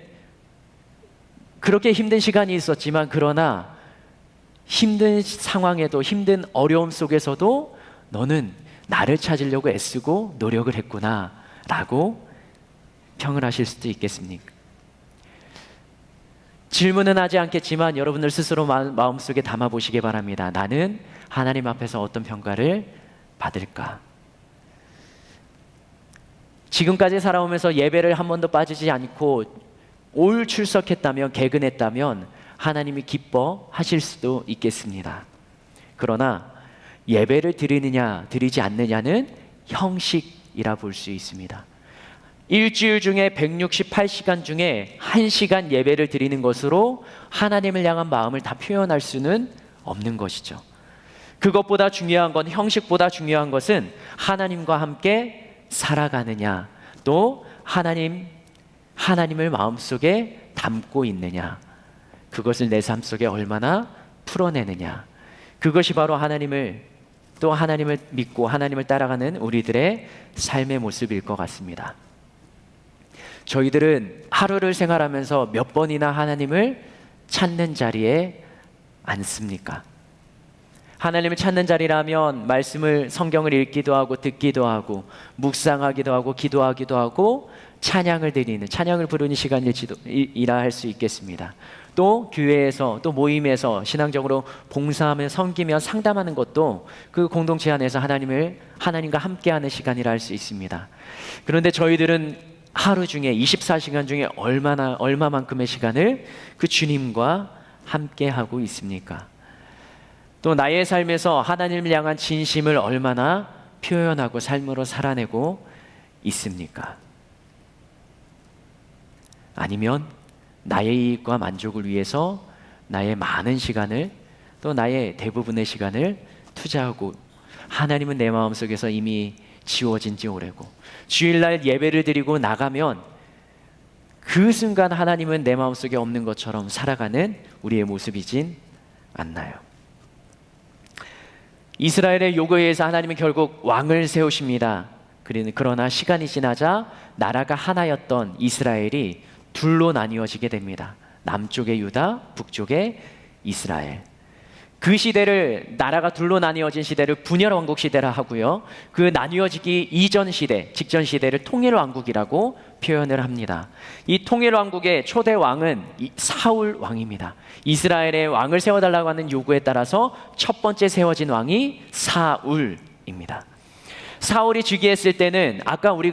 그렇게 힘든 시간이 있었지만, 그러나 힘든 상황에도, 힘든 어려움 속에서도 너는 나를 찾으려고 애쓰고 노력을 했구나 라고 평을 하실 수도 있겠습니까? 질문은 하지 않겠지만 여러분들 스스로 마음속에 담아보시기 바랍니다. 나는 하나님 앞에서 어떤 평가를 받을까? 지금까지 살아오면서 예배를 한 번도 빠지지 않고 올 출석했다면, 개근했다면 하나님이 기뻐하실 수도 있겠습니다. 그러나 예배를 드리느냐 드리지 않느냐는 형식이라 볼 수 있습니다. 일주일 중에 168시간 중에 1시간 예배를 드리는 것으로 하나님을 향한 마음을 다 표현할 수는 없는 것이죠. 그것보다 중요한 건, 형식보다 중요한 것은 하나님과 함께 살아가느냐, 또 하나님을 마음속에 담고 있느냐, 그것을 내 삶 속에 얼마나 풀어내느냐, 그것이 바로 하나님을 믿고 하나님을 따라가는 우리들의 삶의 모습일 것 같습니다. 저희들은 하루를 생활하면서 몇 번이나 하나님을 찾는 자리에 앉습니까? 하나님을 찾는 자리라면 성경을 읽기도 하고 듣기도 하고 묵상하기도 하고 기도하기도 하고 찬양을 부르는 시간이라 할 수 있겠습니다. 또 교회에서, 또 모임에서 신앙적으로 봉사하며 섬기며 상담하는 것도 그 공동체 안에서 하나님과 함께하는 시간이라 할 수 있습니다. 그런데 저희들은 하루 중에 24시간 중에 얼마만큼의 시간을 그 주님과 함께하고 있습니까? 또 나의 삶에서 하나님을 향한 진심을 얼마나 표현하고 삶으로 살아내고 있습니까? 아니면 나의 이익과 만족을 위해서 나의 많은 시간을, 또 나의 대부분의 시간을 투자하고 하나님은 내 마음속에서 이미 지워진 지 오래고, 주일날 예배를 드리고 나가면 그 순간 하나님은 내 마음속에 없는 것처럼 살아가는 우리의 모습이진 않나요? 이스라엘의 요구에 의해서 하나님은 결국 왕을 세우십니다. 그러나 시간이 지나자 나라가 하나였던 이스라엘이 둘로 나뉘어지게 됩니다. 남쪽의 유다, 북쪽의 이스라엘. 그 시대를, 나라가 둘로 나뉘어진 시대를 분열왕국 시대라 하고요, 그 나뉘어지기 이전 시대, 직전 시대를 통일왕국이라고 표현을 합니다. 이 통일왕국의 초대 왕은 사울 왕입니다. 이스라엘의 왕을 세워달라고 하는 요구에 따라서 첫 번째 세워진 왕이 사울입니다. 사울이 즉위했을 때는 아까 우리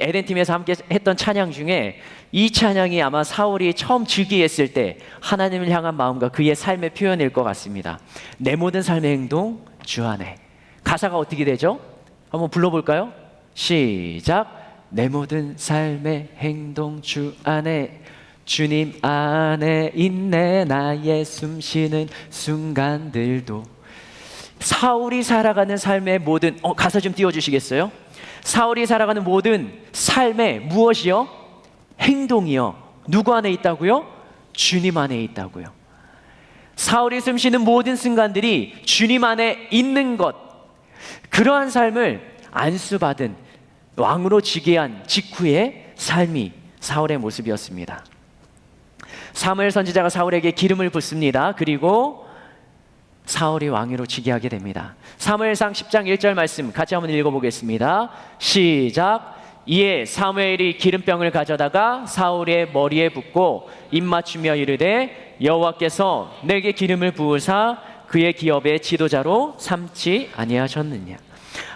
에덴팀에서 함께 했던 찬양 중에 이 찬양이 아마 사울이 처음 즉위했을 때 하나님을 향한 마음과 그의 삶의 표현일 것 같습니다. 내 모든 삶의 행동 주 안에. 가사가 어떻게 되죠? 한번 불러볼까요? 시작. 내 모든 삶의 행동 주 안에, 주님 안에 있네 나의 숨쉬는 순간들도. 사울이 살아가는 삶의 모든, 가사 좀 띄워주시겠어요? 사울이 살아가는 모든 삶의 무엇이요? 행동이요. 누구 안에 있다고요? 주님 안에 있다고요. 사울이 숨쉬는 모든 순간들이 주님 안에 있는 것, 그러한 삶을 안수받은 왕으로 즉위한 직후의 삶이 사울의 모습이었습니다. 사무엘 선지자가 사울에게 기름을 붓습니다. 그리고 사울이 왕위로 즉위하게 됩니다. 사무엘상 10장 1절 말씀 같이 한번 읽어보겠습니다. 시작. 이에 사무엘이 기름병을 가져다가 사울의 머리에 붓고 입맞추며 이르되 여호와께서 내게 기름을 부으사 그의 기업의 지도자로 삼지 아니하셨느냐.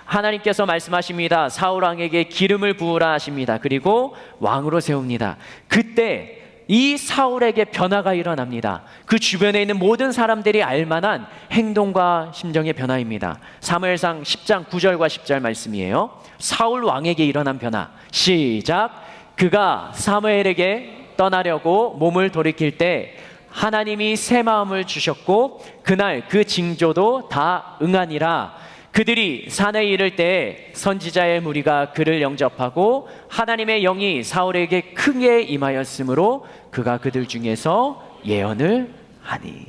하나님께서 말씀하십니다. 사울 왕에게 기름을 부으라 하십니다. 그리고 왕으로 세웁니다. 그때 이 사울에게 변화가 일어납니다. 그 주변에 있는 모든 사람들이 알만한 행동과 심정의 변화입니다. 사무엘상 10장 9절과 10절 말씀이에요. 사울 왕에게 일어난 변화. 시작. 그가 사무엘에게 떠나려고 몸을 돌이킬 때 하나님이 새 마음을 주셨고 그날 그 징조도 다 응하니라. 그들이 산에 이를 때 선지자의 무리가 그를 영접하고 하나님의 영이 사울에게 크게 임하였으므로 그가 그들 중에서 예언을 하니.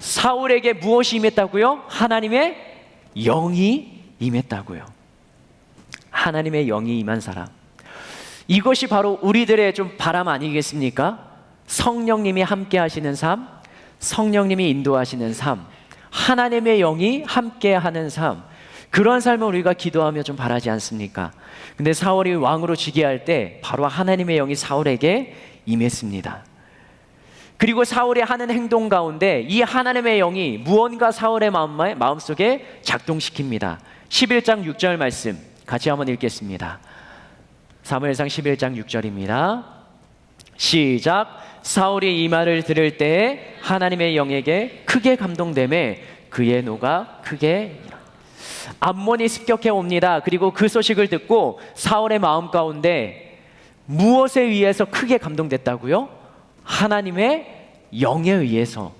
사울에게 무엇이 임했다고요? 하나님의 영이 임했다고요. 하나님의 영이 임한 사람. 이것이 바로 우리들의 좀 바람 아니겠습니까? 성령님이 함께 하시는 삶, 성령님이 인도하시는 삶, 하나님의 영이 함께하는 삶, 그런 삶을 우리가 기도하며 좀 바라지 않습니까? 근데 사울이 왕으로 즉위할 때 바로 하나님의 영이 사울에게 임했습니다. 그리고 사울이 하는 행동 가운데 이 하나님의 영이 무언가 사울의 마음속에 작동시킵니다. 11장 6절 말씀 같이 한번 읽겠습니다. 사무엘상 11장 6절입니다. 시작. 사울이 이 말을 들을 때에 하나님의 영에게 크게 감동되매 그의 노가 크게 일어나. 암몬이 습격해 옵니다. 그리고 그 소식을 듣고 사울의 마음 가운데 무엇에 의해서 크게 감동됐다고요? 하나님의 영에 의해서.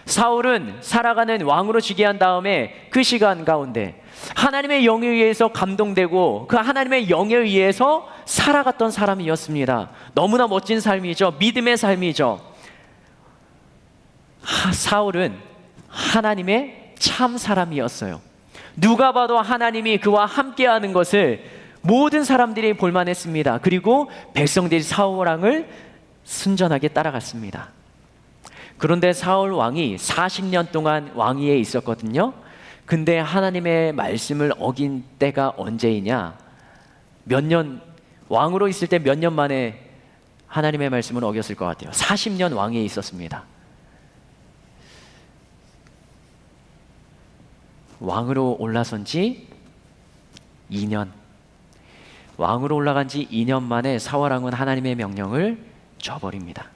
사울은 살아가는 왕으로 즉위한 다음에 그 시간 가운데 하나님의 영에 의해서 감동되고 그 하나님의 영에 의해서 살아갔던 사람이었습니다. 너무나 멋진 삶이죠. 믿음의 삶이죠. 사울은 하나님의 참 사람이었어요. 누가 봐도 하나님이 그와 함께하는 것을 모든 사람들이 볼만했습니다. 그리고 백성들이 사울 왕을 순전하게 따라갔습니다. 그런데 사울 왕이 40년 동안 왕위에 있었거든요. 근데 하나님의 말씀을 어긴 때가 언제이냐? 몇 년, 왕으로 있을 때 몇 년 만에 하나님의 말씀을 어겼을 것 같아요. 40년 왕위에 있었습니다. 왕으로 올라선 지 2년. 왕으로 올라간 지 2년 만에 사울 왕은 하나님의 명령을 저버립니다.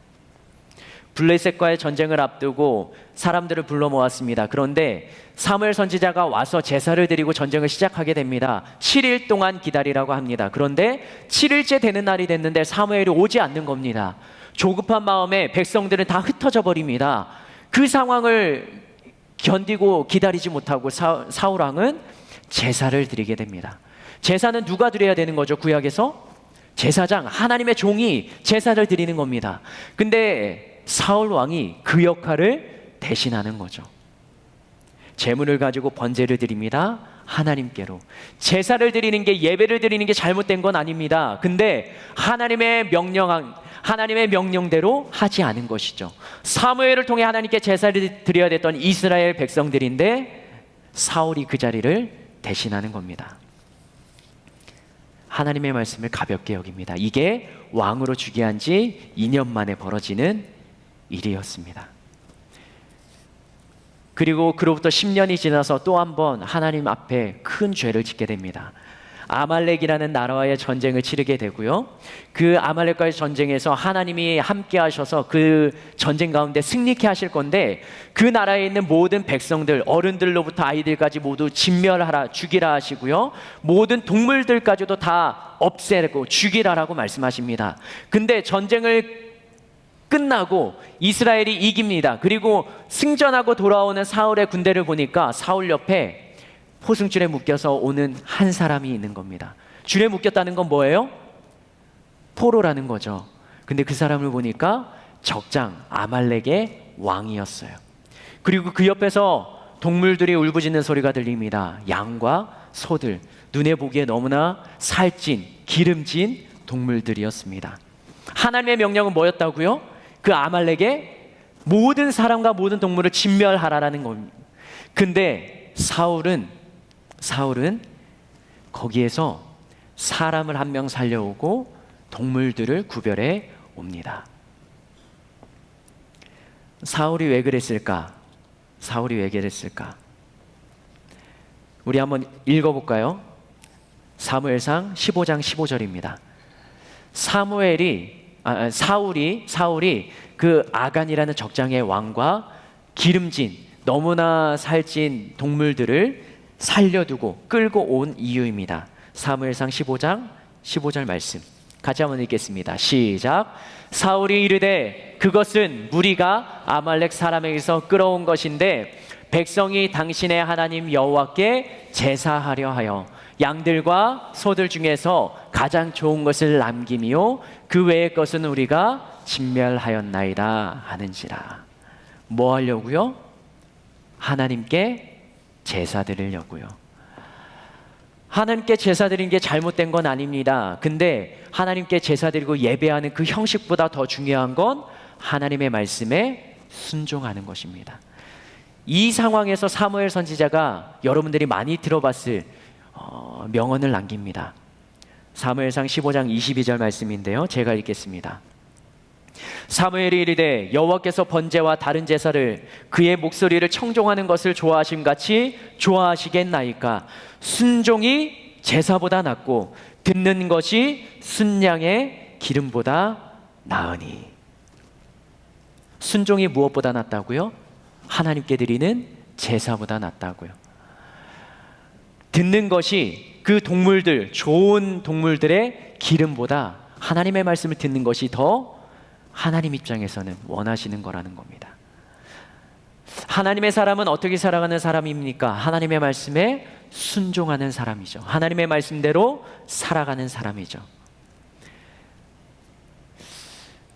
블레셋과의 전쟁을 앞두고 사람들을 불러 모았습니다. 그런데 사무엘 선지자가 와서 제사를 드리고 전쟁을 시작하게 됩니다. 7일 동안 기다리라고 합니다. 그런데 7일째 되는 날이 됐는데 사무엘이 오지 않는 겁니다. 조급한 마음에 백성들은 다 흩어져 버립니다. 그 상황을 견디고 기다리지 못하고 사울 왕은 제사를 드리게 됩니다. 제사는 누가 드려야 되는 거죠? 구약에서 제사장, 하나님의 종이 제사를 드리는 겁니다. 근데 사울 왕이 그 역할을 대신하는 거죠. 제물을 가지고 번제를 드립니다. 하나님께로. 제사를 드리는 게, 예배를 드리는 게 잘못된 건 아닙니다. 근데 하나님의 명령대로 하지 않은 것이죠. 사무엘을 통해 하나님께 제사를 드려야 됐던 이스라엘 백성들인데 사울이 그 자리를 대신하는 겁니다. 하나님의 말씀을 가볍게 여깁니다. 이게 왕으로 즉위한 지 2년 만에 벌어지는 일이었습니다. 그리고 그로부터 10년이 지나서 또 한 번 하나님 앞에 큰 죄를 짓게 됩니다. 아말렉이라는 나라와의 전쟁을 치르게 되고요. 그 아말렉과의 전쟁에서 하나님이 함께 하셔서 그 전쟁 가운데 승리케 하실 건데 그 나라에 있는 모든 백성들, 어른들로부터 아이들까지 모두 진멸하라, 죽이라 하시고요. 모든 동물들까지도 다 없애고 죽이라라고 말씀하십니다. 근데 전쟁을 끝나고 이스라엘이 이깁니다. 그리고 승전하고 돌아오는 사울의 군대를 보니까 사울 옆에 포승줄에 묶여서 오는 한 사람이 있는 겁니다. 줄에 묶였다는 건 뭐예요? 포로라는 거죠. 근데 그 사람을 보니까 적장 아말렉의 왕이었어요. 그리고 그 옆에서 동물들이 울부짖는 소리가 들립니다. 양과 소들, 눈에 보기에 너무나 살찐, 기름진 동물들이었습니다. 하나님의 명령은 뭐였다고요? 그 아말렉의 모든 사람과 모든 동물을 진멸하라라는 겁니다. 근데 사울은 거기에서 사람을 한 명 살려오고 동물들을 구별해 옵니다. 사울이 왜 그랬을까? 우리 한번 읽어볼까요? 사무엘상 15장 15절입니다. 사울이 그 아간이라는 적장의 왕과 기름진 너무나 살찐 동물들을 살려두고 끌고 온 이유입니다. 사무엘상 15장 15절 말씀 같이 한번 읽겠습니다. 시작. 사울이 이르되 그것은 무리가 아말렉 사람에게서 끌어온 것인데 백성이 당신의 하나님 여호와께 제사하려 하여 양들과 소들 중에서 가장 좋은 것을 남김이요 그 외의 것은 우리가 진멸하였나이다 하는지라. 뭐 하려고요? 하나님께 제사 드리려고요. 하나님께 제사 드리는 게 잘못된 건 아닙니다. 근데 하나님께 제사 드리고 예배하는 그 형식보다 더 중요한 건 하나님의 말씀에 순종하는 것입니다. 이 상황에서 사무엘 선지자가 여러분들이 많이 들어봤을 명언을 남깁니다. 사무엘상 15장 22절 말씀인데요. 제가 읽겠습니다. 사무엘이 이르되 여호와께서 번제와 다른 제사를 그의 목소리를 청종하는 것을 좋아하심 같이 좋아하시겠나이까. 순종이 제사보다 낫고 듣는 것이 순양의 기름보다 나으니. 순종이 무엇보다 낫다고요? 하나님께 드리는 제사보다 낫다고요. 듣는 것이 그 동물들, 좋은 동물들의 기름보다 하나님의 말씀을 듣는 것이 더 하나님 입장에서는 원하시는 거라는 겁니다. 하나님의 사람은 어떻게 살아가는 사람입니까? 하나님의 말씀에 순종하는 사람이죠. 하나님의 말씀대로 살아가는 사람이죠.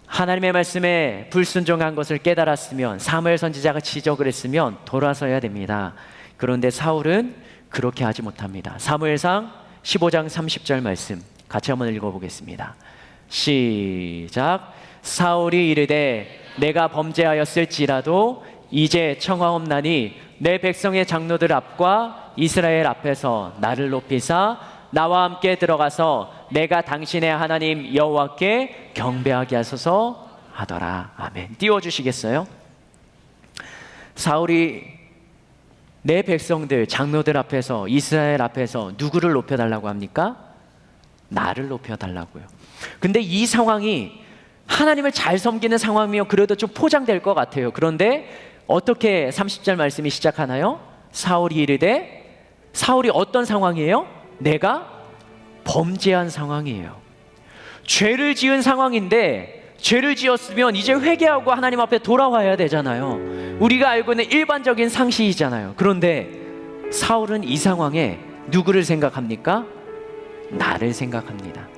하나님의 말씀에 불순종한 것을 깨달았으면, 사무엘 선지자가 지적을 했으면 돌아서야 됩니다. 그런데 사울은 그렇게 하지 못합니다. 사무엘상 15장 30절 말씀 같이 한번 읽어보겠습니다. 시작. 사울이 이르되 내가 범죄하였을지라도 이제 청하옵나니 내 백성의 장로들 앞과 이스라엘 앞에서 나를 높이사 나와 함께 들어가서 내가 당신의 하나님 여호와께 경배하게 하소서 하더라. 아멘. 띄워주시겠어요? 사울이 내 백성들, 장로들 앞에서, 이스라엘 앞에서 누구를 높여달라고 합니까? 나를 높여달라고요. 근데 이 상황이 하나님을 잘 섬기는 상황이면 그래도 좀 포장될 것 같아요. 그런데 어떻게 30절 말씀이 시작하나요? 사울이 이르되, 사울이 어떤 상황이에요? 내가 범죄한 상황이에요. 죄를 지은 상황인데, 죄를 지었으면 이제 회개하고 하나님 앞에 돌아와야 되잖아요. 우리가 알고 있는 일반적인 상식이잖아요. 그런데 사울은 이 상황에 누구를 생각합니까? 나를 생각합니다.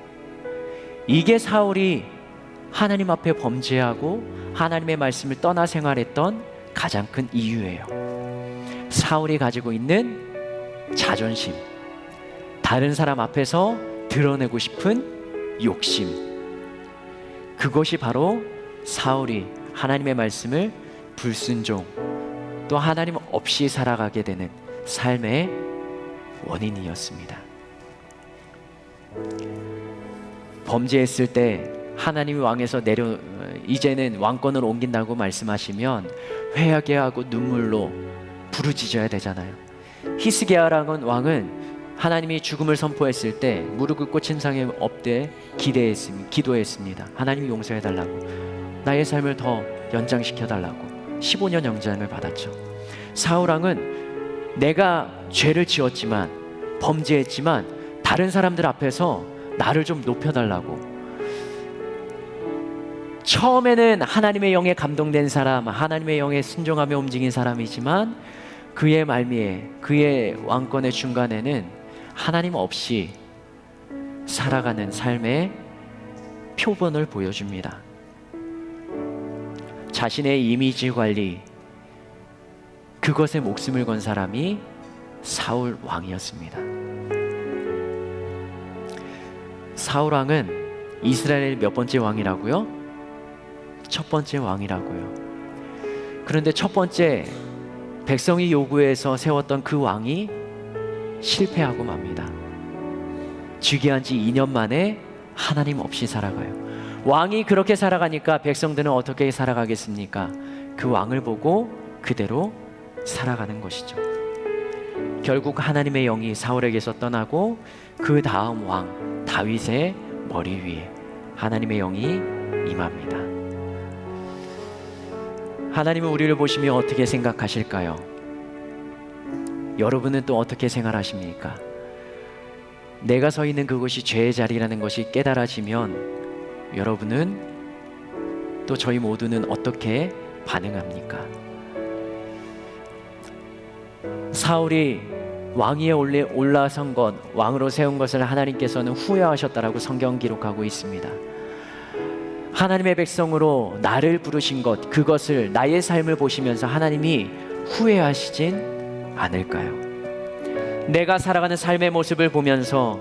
이게 사울이 하나님 앞에 범죄하고 하나님의 말씀을 떠나 생활했던 가장 큰 이유예요. 사울이 가지고 있는 자존심, 다른 사람 앞에서 드러내고 싶은 욕심, 그것이 바로 사울이 하나님의 말씀을 불순종, 또 하나님 없이 살아가게 되는 삶의 원인이었습니다. 범죄했을 때 하나님이 왕에서 이제는 왕권을 옮긴다고 말씀하시면 회하게 하고 눈물로 부르짖어야 되잖아요. 히스기야라는 왕은 하나님이 죽음을 선포했을 때 무릎을 꿇고 침상에 엎대 기도했습니다. 하나님이 용서해달라고, 나의 삶을 더 연장시켜달라고 15년 영장을 받았죠. 사울왕은 내가 죄를 지었지만, 범죄했지만 다른 사람들 앞에서 나를 좀 높여달라고, 처음에는 하나님의 영에 감동된 사람, 하나님의 영에 순종하며 움직인 사람이지만 그의 말미에, 그의 왕권의 중간에는 하나님 없이 살아가는 삶의 표본을 보여줍니다. 자신의 이미지 관리, 그것에 목숨을 건 사람이 사울 왕이었습니다. 사울 왕은 이스라엘 몇 번째 왕이라고요? 첫 번째 왕이라고요. 그런데 첫 번째 백성이 요구해서 세웠던 그 왕이 실패하고 맙니다. 즉위한 지 2년 만에 하나님 없이 살아가요. 왕이 그렇게 살아가니까 백성들은 어떻게 살아가겠습니까? 그 왕을 보고 그대로 살아가는 것이죠. 결국 하나님의 영이 사울에게서 떠나고 그 다음 왕 다윗의 머리 위에 하나님의 영이 임합니다. 하나님은 우리를 보시며 어떻게 생각하실까요? 여러분은 또 어떻게 생활하십니까? 내가 서 있는 그곳이 죄의 자리라는 것이 깨달아지면 여러분은 또 저희 모두는 어떻게 반응합니까? 사울이 왕위에 올라선 것, 왕으로 세운 것을 하나님께서는 후회하셨다라고 성경 기록하고 있습니다. 하나님의 백성으로 나를 부르신 것, 그것을, 나의 삶을 보시면서 하나님이 후회하시진 않을까요? 내가 살아가는 삶의 모습을 보면서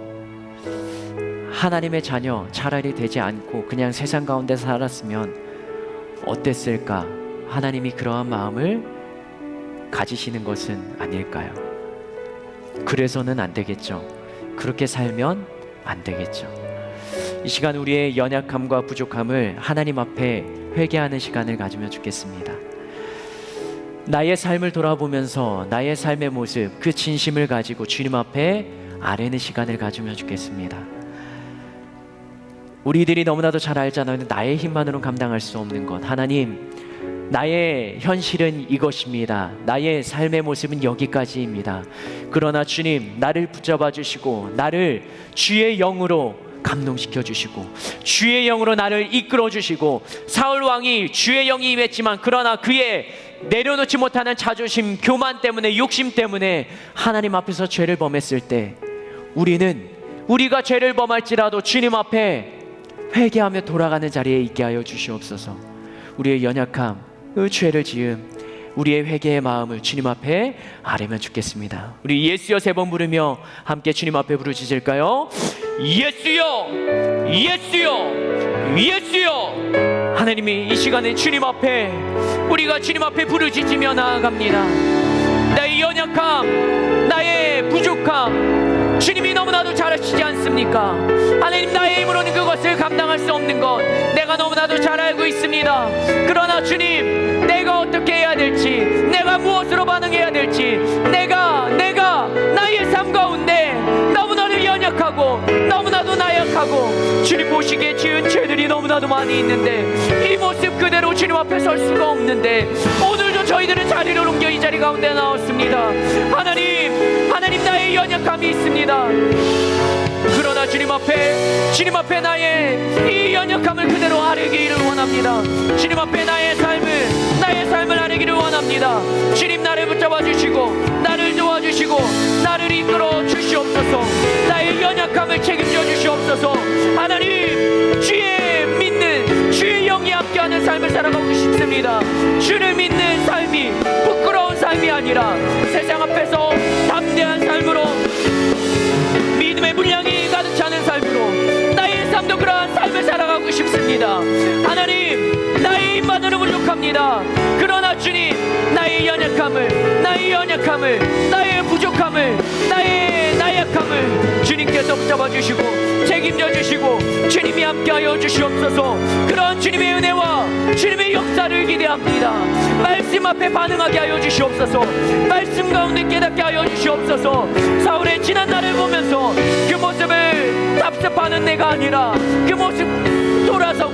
하나님의 자녀 차라리 되지 않고 그냥 세상 가운데 살았으면 어땠을까? 하나님이 그러한 마음을 가지시는 것은 아닐까요? 그래서는 안 되겠죠. 그렇게 살면 안 되겠죠. 이 시간 우리의 연약함과 부족함을 하나님 앞에 회개하는 시간을 가지면 좋겠습니다. 나의 삶을 돌아보면서 나의 삶의 모습, 그 진심을 가지고 주님 앞에 아뢰는 시간을 가지면 좋겠습니다. 우리들이 너무나도 잘 알잖아요. 나의 힘만으로는 감당할 수 없는 것. 하나님, 나의 현실은 이것입니다. 나의 삶의 모습은 여기까지입니다. 그러나 주님, 나를 붙잡아 주시고 나를 주의 영으로 감동시켜 주시고 주의 영으로 나를 이끌어 주시고, 사울 왕이 주의 영이 임했지만 그러나 그의 내려놓지 못하는 자존심, 교만 때문에, 욕심 때문에 하나님 앞에서 죄를 범했을 때 우리가 죄를 범할지라도 주님 앞에 회개하며 돌아가는 자리에 있게 하여 주시옵소서. 우리의 연약함, 그 죄를 지음 우리의 회개의 마음을 주님 앞에 아뢰면 좋겠습니다. 우리 예수여 3번 부르며 함께 주님 앞에 부르짖을까요? 예수여, 예수여, 예수여. 하나님이 이 시간에 주님 앞에, 우리가 주님 앞에 부르짖으며 나아갑니다. 나의 연약함, 나의 부족함 주님이 너무나도 잘 아시지 않습니까? 하나님, 나의 힘으로는 그것을 감당할 수 없는 것 내가 너무나도 잘 알고 있습니다. 그러나 주님, 내가 어떻게 해야 될지, 내가 무엇으로 반응해야 될지, 내가 나의 삶 가운데 너무나도 연약하고 너무나도 나약하고 주님 보시기에 지은 죄들이 너무나도 많이 있는데 이 모습 그대로 주님 앞에 설 수가 없는데 오늘도 저희들은 자리를 옮겨 이 자리 가운데 나왔습니다. 하나님, 나의 연약함이 있습니다. 그러나 주님 앞에 나의 이 연약함을 그대로 아뢰기를 원합니다. 주님 앞에 나의 삶을 아뢰기를 원합니다. 주님, 나를 붙잡아 주시고 나를 도와주시고 나를 이끌어 주시옵소서. 나의 연약함을 책임져 주시옵소서. 하나님, 주의 영이 함께하는 삶을 살아가고 싶습니다. 주를 믿는 삶이 부끄러운 삶이 아니라 세상 앞에서 담대한 삶으로, 믿음의 분량이 가득 차는 삶으로 나의 삶도 그러한 삶을 살아가고 싶습니다. 하나님, 나의 힘만으로 부족합니다. 그러나 주님, 나의 연약함을, 나의 부족함을, 나의 나약함을 주님께서 붙잡아 주시고 책임져 주시고 주님이 함께하여 주시옵소서. 그런 주님의 은혜와 주님의 역사를 기대합니다. 말씀 앞에 반응하게 하여 주시옵소서. 말씀 가운데 깨닫게 하여 주시옵소서. 사울의 지난 날을 보면서 그 모습을 답습하는 내가 아니라 그 모습 돌아서고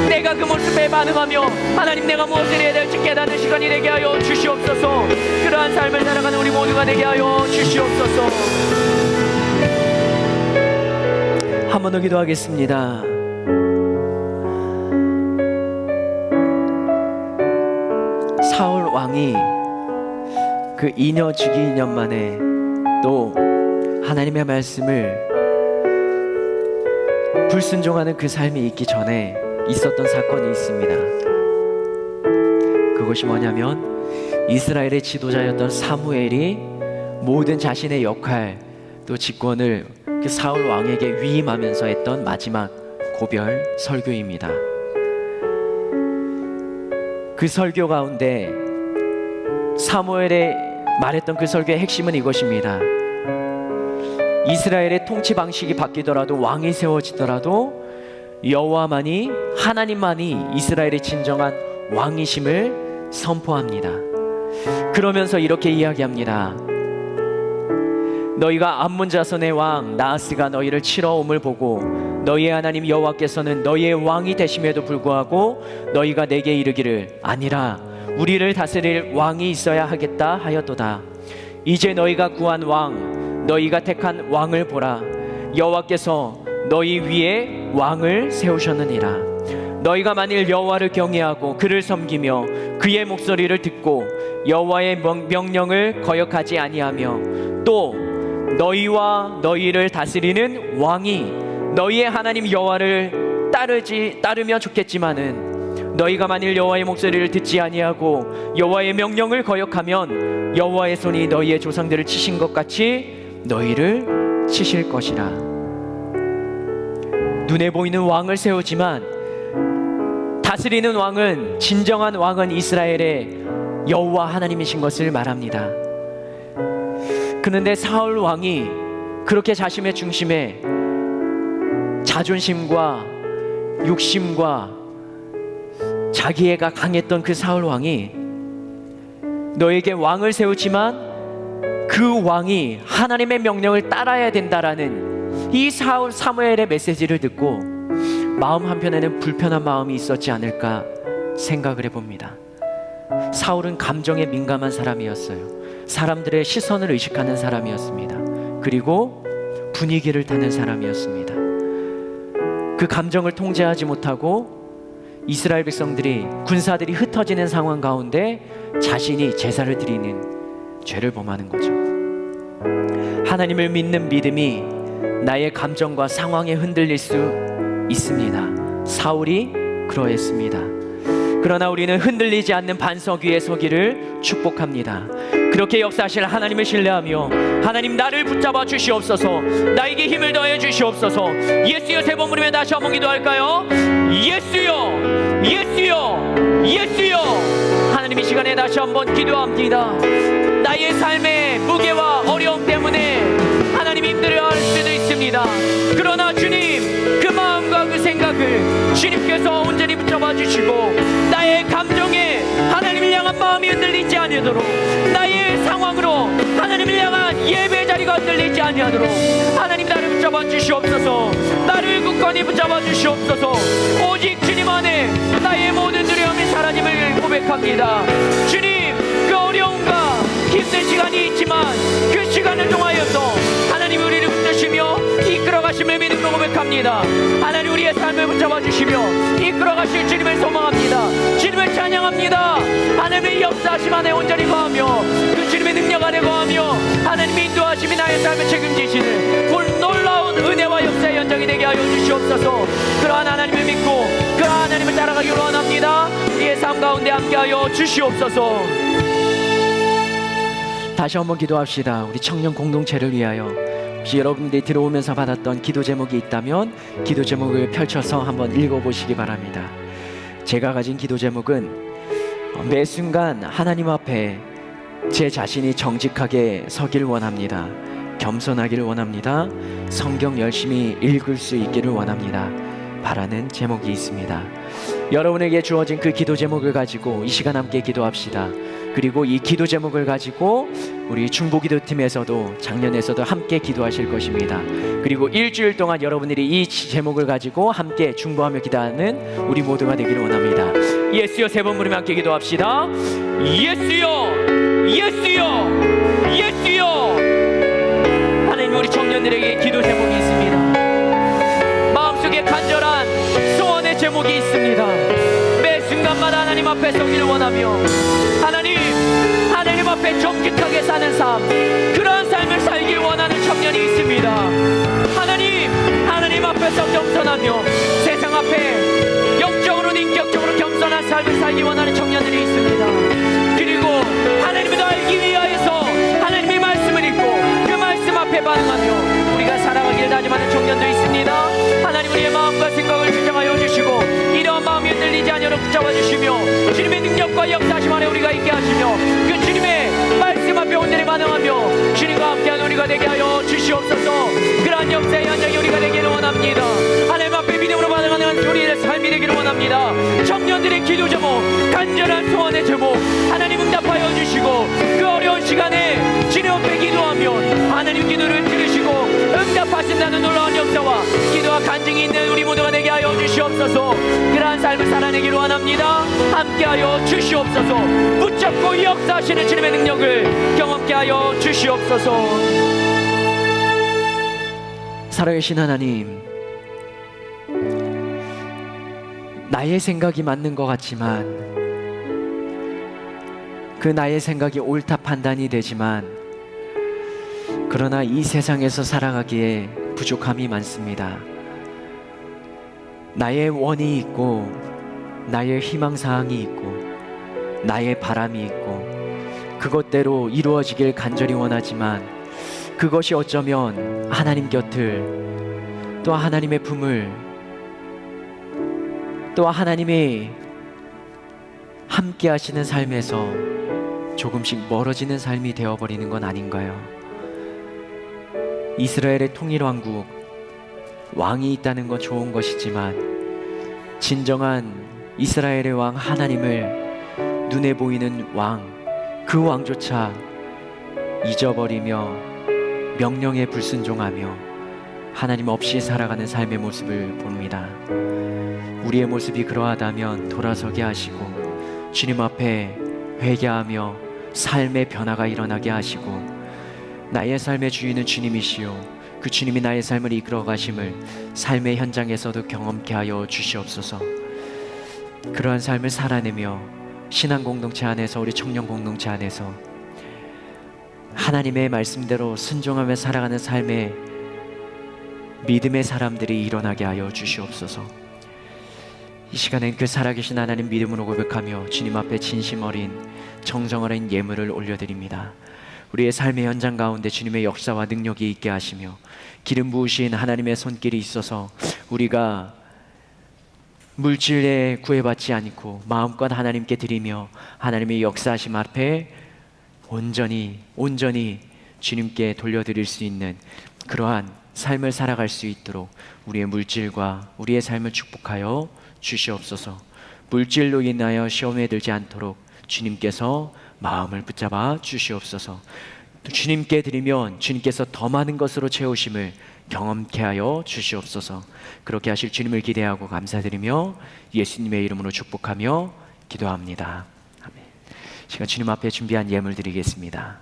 내가 그 모습에 반응하며 하나님, 내가 무엇을 해야 될지 깨닫는 시간이 되게 하여 주시옵소서. 그러한 삶을 살아가는 우리 모두가 되게 하여 주시옵소서. 한 번 더 기도하겠습니다. 사울 왕이 그 2년 주기 2년 만에 또 하나님의 말씀을 불순종하는 그 삶이 있기 전에 있었던 사건이 있습니다. 그것이 뭐냐면 이스라엘의 지도자였던 사무엘이 모든 자신의 역할 또 직권을 그 사울 왕에게 위임하면서 했던 마지막 고별 설교입니다. 그 설교 가운데 사무엘의 말했던 그 설교의 핵심은 이것입니다. 이스라엘의 통치 방식이 바뀌더라도, 왕이 세워지더라도 여호와만이, 하나님만이 이스라엘의 진정한 왕이심을 선포합니다. 그러면서 이렇게 이야기합니다. 너희가 암몬 자손의 왕 나하스가 너희를 치러 옴을 보고 너희의 하나님 여호와께서는 너희의 왕이 되심에도 불구하고 너희가 내게 이르기를 아니라 우리를 다스릴 왕이 있어야 하겠다 하였도다. 이제 너희가 구한 왕, 너희가 택한 왕을 보라. 여호와께서 너희 위에 왕을 세우셨느니라. 너희가 만일 여호와를 경외하고 그를 섬기며 그의 목소리를 듣고 여호와의 명령을 거역하지 아니하며 또 너희와 너희를 다스리는 왕이 너희의 하나님 여호와를 따르면 좋겠지만은 너희가 만일 여호와의 목소리를 듣지 아니하고 여호와의 명령을 거역하면 여호와의 손이 너희의 조상들을 치신 것 같이 너희를 치실 것이라. 눈에 보이는 왕을 세우지만 다스리는 왕은, 진정한 왕은 이스라엘의 여호와 하나님이신 것을 말합니다. 그런데 사울 왕이 그렇게 자신의 중심에 자존심과 욕심과 자기애가 강했던 그 사울 왕이 너에게 왕을 세우지만 그 왕이 하나님의 명령을 따라야 된다라는 이 사무엘의 메시지를 듣고 마음 한편에는 불편한 마음이 있었지 않을까 생각을 해봅니다. 사울은 감정에 민감한 사람이었어요. 사람들의 시선을 의식하는 사람이었습니다. 그리고 분위기를 타는 사람이었습니다. 그 감정을 통제하지 못하고 이스라엘 백성들이, 군사들이 흩어지는 상황 가운데 자신이 제사를 드리는 죄를 범하는 거죠. 하나님을 믿는 믿음이 나의 감정과 상황에 흔들릴 수 있습니다. 사울이 그러했습니다. 그러나 우리는 흔들리지 않는 반석 위에 서기를 축복합니다. 그렇게 역사하실 하나님을 신뢰하며 하나님 나를 붙잡아 주시옵소서, 나에게 힘을 더해 주시옵소서. 예수여 세 번 부르며 다시 한번 기도할까요? 예수여, 예수여, 예수여. 하나님 이 시간에 다시 한번 기도합니다. 나의 삶의 무게와 어려움 때문에 하나님 힘들어할 수도 있습니다. 그러나 주님, 그 마음과 그 생각을 주님께서 온전히 붙잡아 주시고 나의 감정에 하나님을 향한 마음이 흔들리지 않도록, 나의 상황으로 하나님을 향한 예배 자리가 흔들리지 않도록 하나님 나를 붙잡아 주시옵소서. 나를 굳건히 붙잡아 주시옵소서. 오직 주님 안에 나의 모든 두려움이 사라짐을 고백합니다. 주님, 그 어려움과 힘든 시간이 있지만 그 시간을 통하여서 하나님 우리를 붙드시며 이끌어가심을 믿음으로 고백합니다. 하나님 우리의 삶을 붙잡아 주시며 이끌어가실 주님을 소망합니다. 주님을 찬양합니다. 하나님의 역사하심 안에 온전히 거하며 그 주님의 능력 안에 거하며 하나님의 인도하심이 나의 삶을 책임지시는 놀라운 은혜와 역사의 현장이 되게 하여 주시옵소서. 그러한 하나님을 믿고 그러한 하나님을 따라가기로 원합니다. 우리의 삶 가운데 함께하여 주시옵소서. 다시 한번 기도합시다. 우리 청년 공동체를 위하여 혹시 여러분들이 들어오면서 받았던 기도 제목이 있다면 기도 제목을 펼쳐서 한번 읽어보시기 바랍니다. 제가 가진 기도 제목은 매 순간 하나님 앞에 제 자신이 정직하게 서기를 원합니다. 겸손하기를 원합니다. 성경 열심히 읽을 수 있기를 원합니다. 바라는 제목이 있습니다. 여러분에게 주어진 그 기도 제목을 가지고 이 시간 함께 기도합시다. 그리고 이 기도 제목을 가지고 우리 중보기도팀에서도 작년에서도 함께 기도하실 것입니다. 그리고 일주일 동안 여러분들이 이 제목을 가지고 함께 중보하며 기도하는 우리 모두가 되기를 원합니다. 예수여 세 번 부르며 함께 기도합시다. 예수여, 예수여, 예수여. 하나님 우리 청년들에게 기도 제목이 있습니다. 마음속에 간절한 소원의 제목이 있습니다. 매 순간마다 하나님 앞에 서기를 원하며 하나님 앞에 정직하게 사는 삶, 그러한 삶을 살길 원하는 청년이 있습니다. 하나님 앞에서 겸손하며 세상 앞에 영적으로 인격적으로 겸손한 삶을 살기 원하는 청년들이 있습니다. 그리고 하나님을 더 알기 위하여서 하나님의 말씀을 읽고 그 말씀 앞에 반응하며 우리가 살아가기를 다짐하는 청년도 있습니다. 하나님 우리의 마음과 생각을 주장하여 주시고 이러한 마음이 흔들리지 않도록 붙잡아 주시며 주님의 능력과 역사하심 안에 우리가 있게 하시며 그 주님의 말씀 앞에 온전히 반응하며 주님과 함께하는 우리가 되게 하여 주시옵소서. 그러한 역사의 현장이 우리가 되기를 원합니다. 하나님 앞에 믿음으로 반응하는 우리의 삶이 되기를 원합니다. 청년들의 기도 제목, 간절한 소원의 제목 하나님 응답하여 주시고 그 어려운 시간에 주님 앞에 기도하면 하나님 기도를 들으시고 응답하신다는 놀라운 역사와 기도와 간증이 있는 우리 모두가 되게 하여 주시옵소서. 그러한 삶을 살아내기로 원합니다. 함께하여 주시옵소서. 붙잡고 역사하시는 주님의 능력을 경험케 하여 주시옵소서. 살아계신 하나님, 나의 생각이 맞는 것 같지만 그 나의 생각이 옳다 판단이 되지만 그러나 이 세상에서 살아가기에 부족함이 많습니다. 나의 원이 있고 나의 희망사항이 있고 나의 바람이 있고 그것대로 이루어지길 간절히 원하지만 그것이 어쩌면 하나님 곁을 또 하나님의 품을 또 하나님이 함께 하시는 삶에서 조금씩 멀어지는 삶이 되어버리는 건 아닌가요? 이스라엘의 통일왕국, 왕이 있다는 건 좋은 것이지만 진정한 이스라엘의 왕 하나님을 눈에 보이는 왕, 그 왕조차 잊어버리며 명령에 불순종하며 하나님 없이 살아가는 삶의 모습을 봅니다. 우리의 모습이 그러하다면 돌아서게 하시고 주님 앞에 회개하며 삶의 변화가 일어나게 하시고, 나의 삶의 주인은 주님이시요 그 주님이 나의 삶을 이끌어 가심을 삶의 현장에서도 경험케 하여 주시옵소서. 그러한 삶을 살아내며 신앙 공동체 안에서, 우리 청년 공동체 안에서 하나님의 말씀대로 순종하며 살아가는 삶의 믿음의 사람들이 일어나게 하여 주시옵소서. 이 시간엔 그 살아계신 하나님 믿음으로 고백하며 주님 앞에 진심 어린 정성 어린 예물을 올려드립니다. 우리의 삶의 현장 가운데 주님의 역사와 능력이 있게 하시며 기름 부으신 하나님의 손길이 있어서 우리가 물질에 구애받지 않고 마음껏 하나님께 드리며 하나님의 역사하심 앞에 온전히 주님께 돌려드릴 수 있는 그러한 삶을 살아갈 수 있도록 우리의 물질과 우리의 삶을 축복하여 주시옵소서. 물질로 인하여 시험에 들지 않도록 주님께서 마음을 붙잡아 주시옵소서. 주님께 드리면 주님께서 더 많은 것으로 채우심을 경험케 하여 주시옵소서. 그렇게 하실 주님을 기대하고 감사드리며 예수님의 이름으로 축복하며 기도합니다. 아멘. 시간 주님 앞에 준비한 예물 드리겠습니다.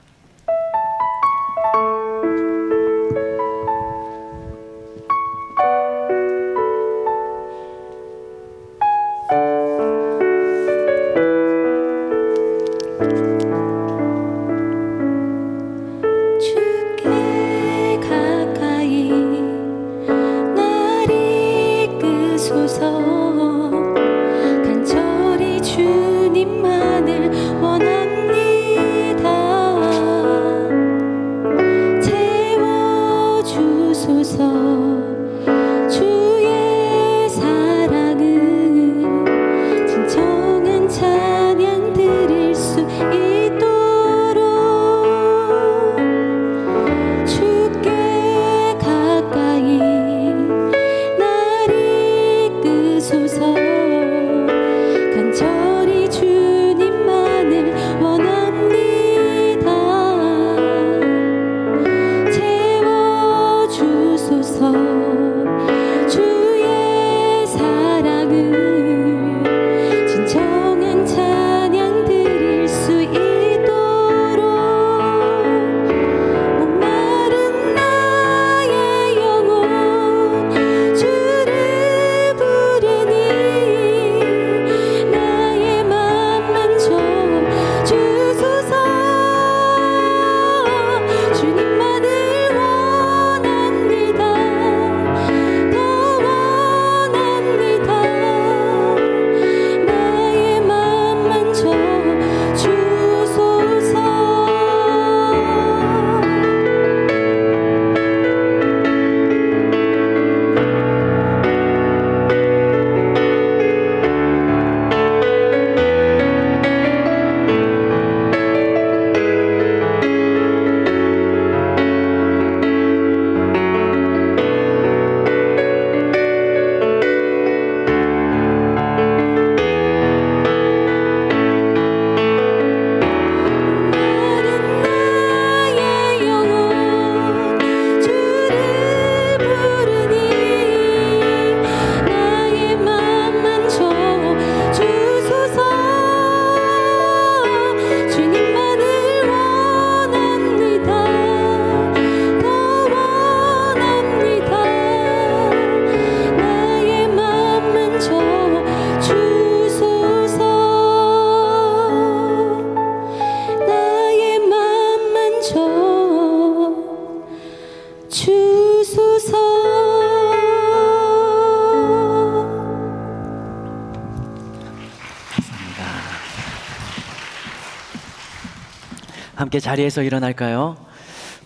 함께 자리에서 일어날까요?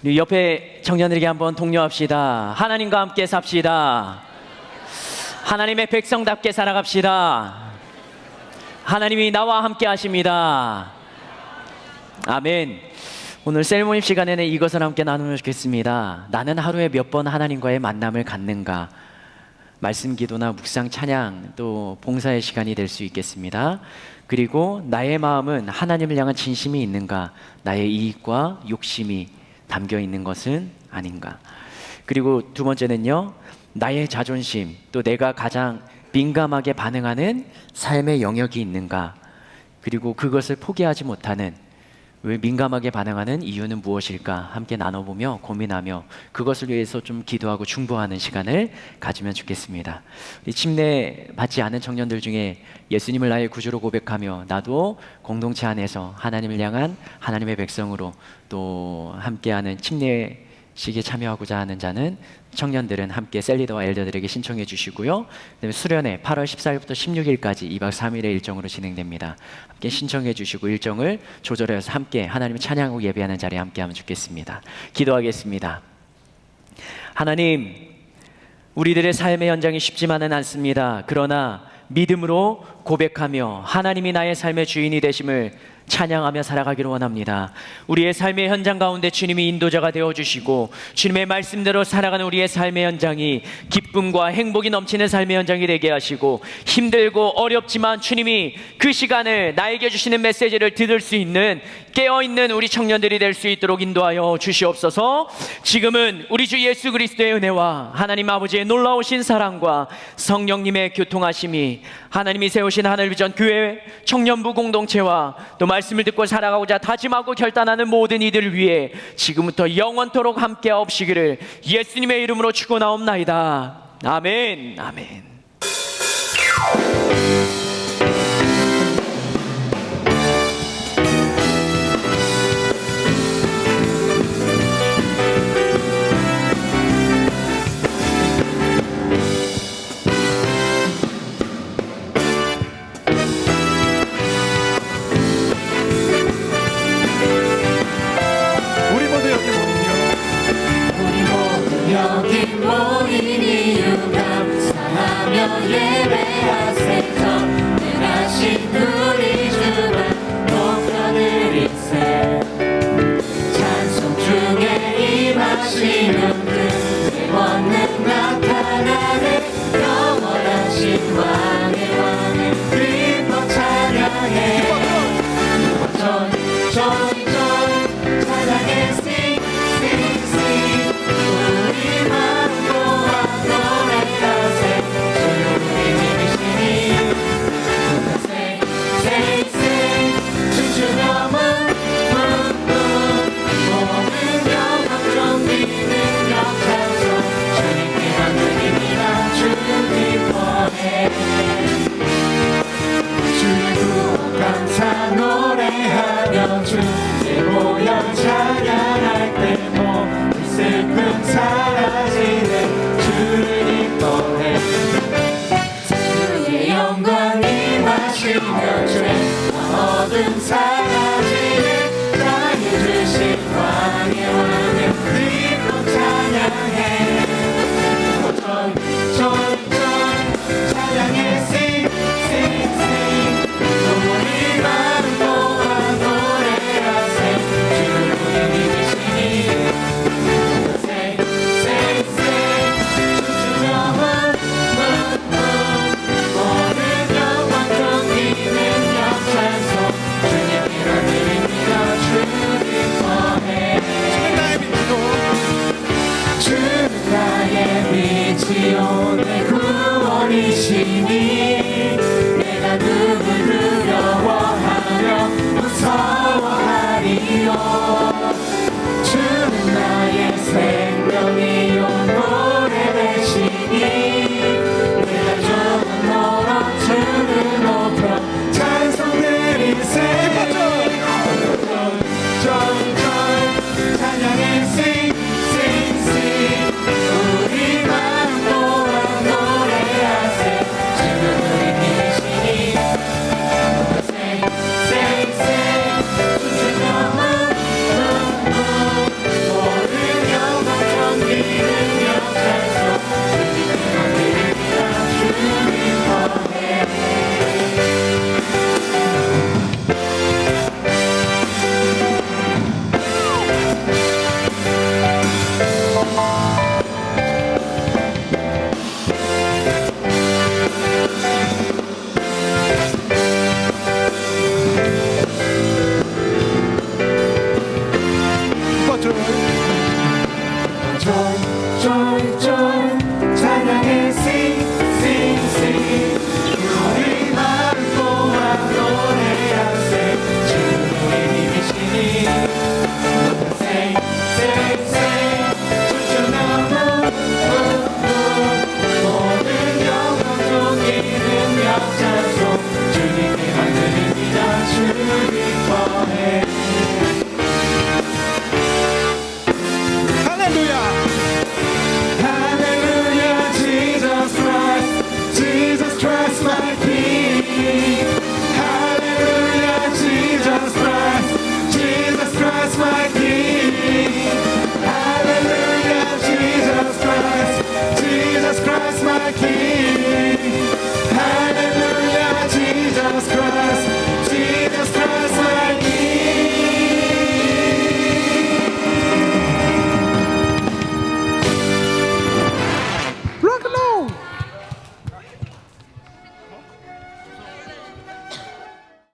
우리 옆에 청년들에게 한번 독려합시다. 하나님과 함께 삽시다. 하나님의 백성답게 살아갑시다. 하나님이 나와 함께 하십니다. 아멘. 오늘 셀모님 시간에는 이것을 함께 나누면 좋겠습니다. 나는 하루에 몇 번 하나님과의 만남을 갖는가? 말씀 기도나 묵상 찬양 또 봉사의 시간이 될 수 있겠습니다. 그리고 나의 마음은 하나님을 향한 진심이 있는가, 나의 이익과 욕심이 담겨 있는 것은 아닌가. 그리고 두 번째는요, 나의 자존심 또 내가 가장 민감하게 반응하는 삶의 영역이 있는가. 그리고 그것을 포기하지 못하는, 왜 민감하게 반응하는 이유는 무엇일까 함께 나눠보며 고민하며 그것을 위해서 좀 기도하고 중보하는 시간을 가지면 좋겠습니다. 우리 침례 받지 않은 청년들 중에 예수님을 나의 구주로 고백하며 나도 공동체 안에서 하나님을 향한 하나님의 백성으로 또 함께하는 침례식에 참여하고자 하는 자는, 청년들은 함께 셀리더와 엘더들에게 신청해 주시고요. 그다음에 수련회 8월 14일부터 16일까지 2박 3일의 일정으로 진행됩니다. 함께 신청해 주시고 일정을 조절해서 함께 하나님을 찬양하고 예배하는 자리에 함께하면 좋겠습니다. 기도하겠습니다. 하나님, 우리들의 삶의 현장이 쉽지만은 않습니다. 그러나 믿음으로 고백하며 하나님이 나의 삶의 주인이 되심을 찬양하며 살아가기를 원합니다. 우리의 삶의 현장 가운데 주님이 인도자가 되어주시고 주님의 말씀대로 살아가는 우리의 삶의 현장이 기쁨과 행복이 넘치는 삶의 현장이 되게 하시고, 힘들고 어렵지만 주님이 그 시간을 나에게 주시는 메시지를 들을 수 있는 깨어있는 우리 청년들이 될 수 있도록 인도하여 주시옵소서. 지금은 우리 주 예수 그리스도의 은혜와 하나님 아버지의 놀라우신 사랑과 성령님의 교통하심이 하나님이 세우신 하늘 비전 교회 청년부 공동체와 또 말씀을 듣고 살아가고자 다짐하고 결단하는 모든 이들을 위해 지금부터 영원토록 함께 하옵시기를 예수님의 이름으로 축원하옵나이다. 아멘. 아멘. 여기 모인 이유 감사하며 예배하세. 전능하신 우리 주만 높여드리세. 찬송 중에 임하시는 그의 권능 나타나네. 영원하신 왕의 왕의 기뻐 찬양해. 전전전 찬양해. sing sing sing. 우리 마음 모아 노래하세. 주님이 님이시니 say say say. 춤추며 모든 영광 존귀 능력 찬송 주님께만 드립니다. 주 기뻐해. 주의 구원 감사 노래하며 주께 모여 찬양할 때 모든 슬픔 사라지네. 주를 기뻐해. 주의 영광 임하시며 죄와 어둠 사라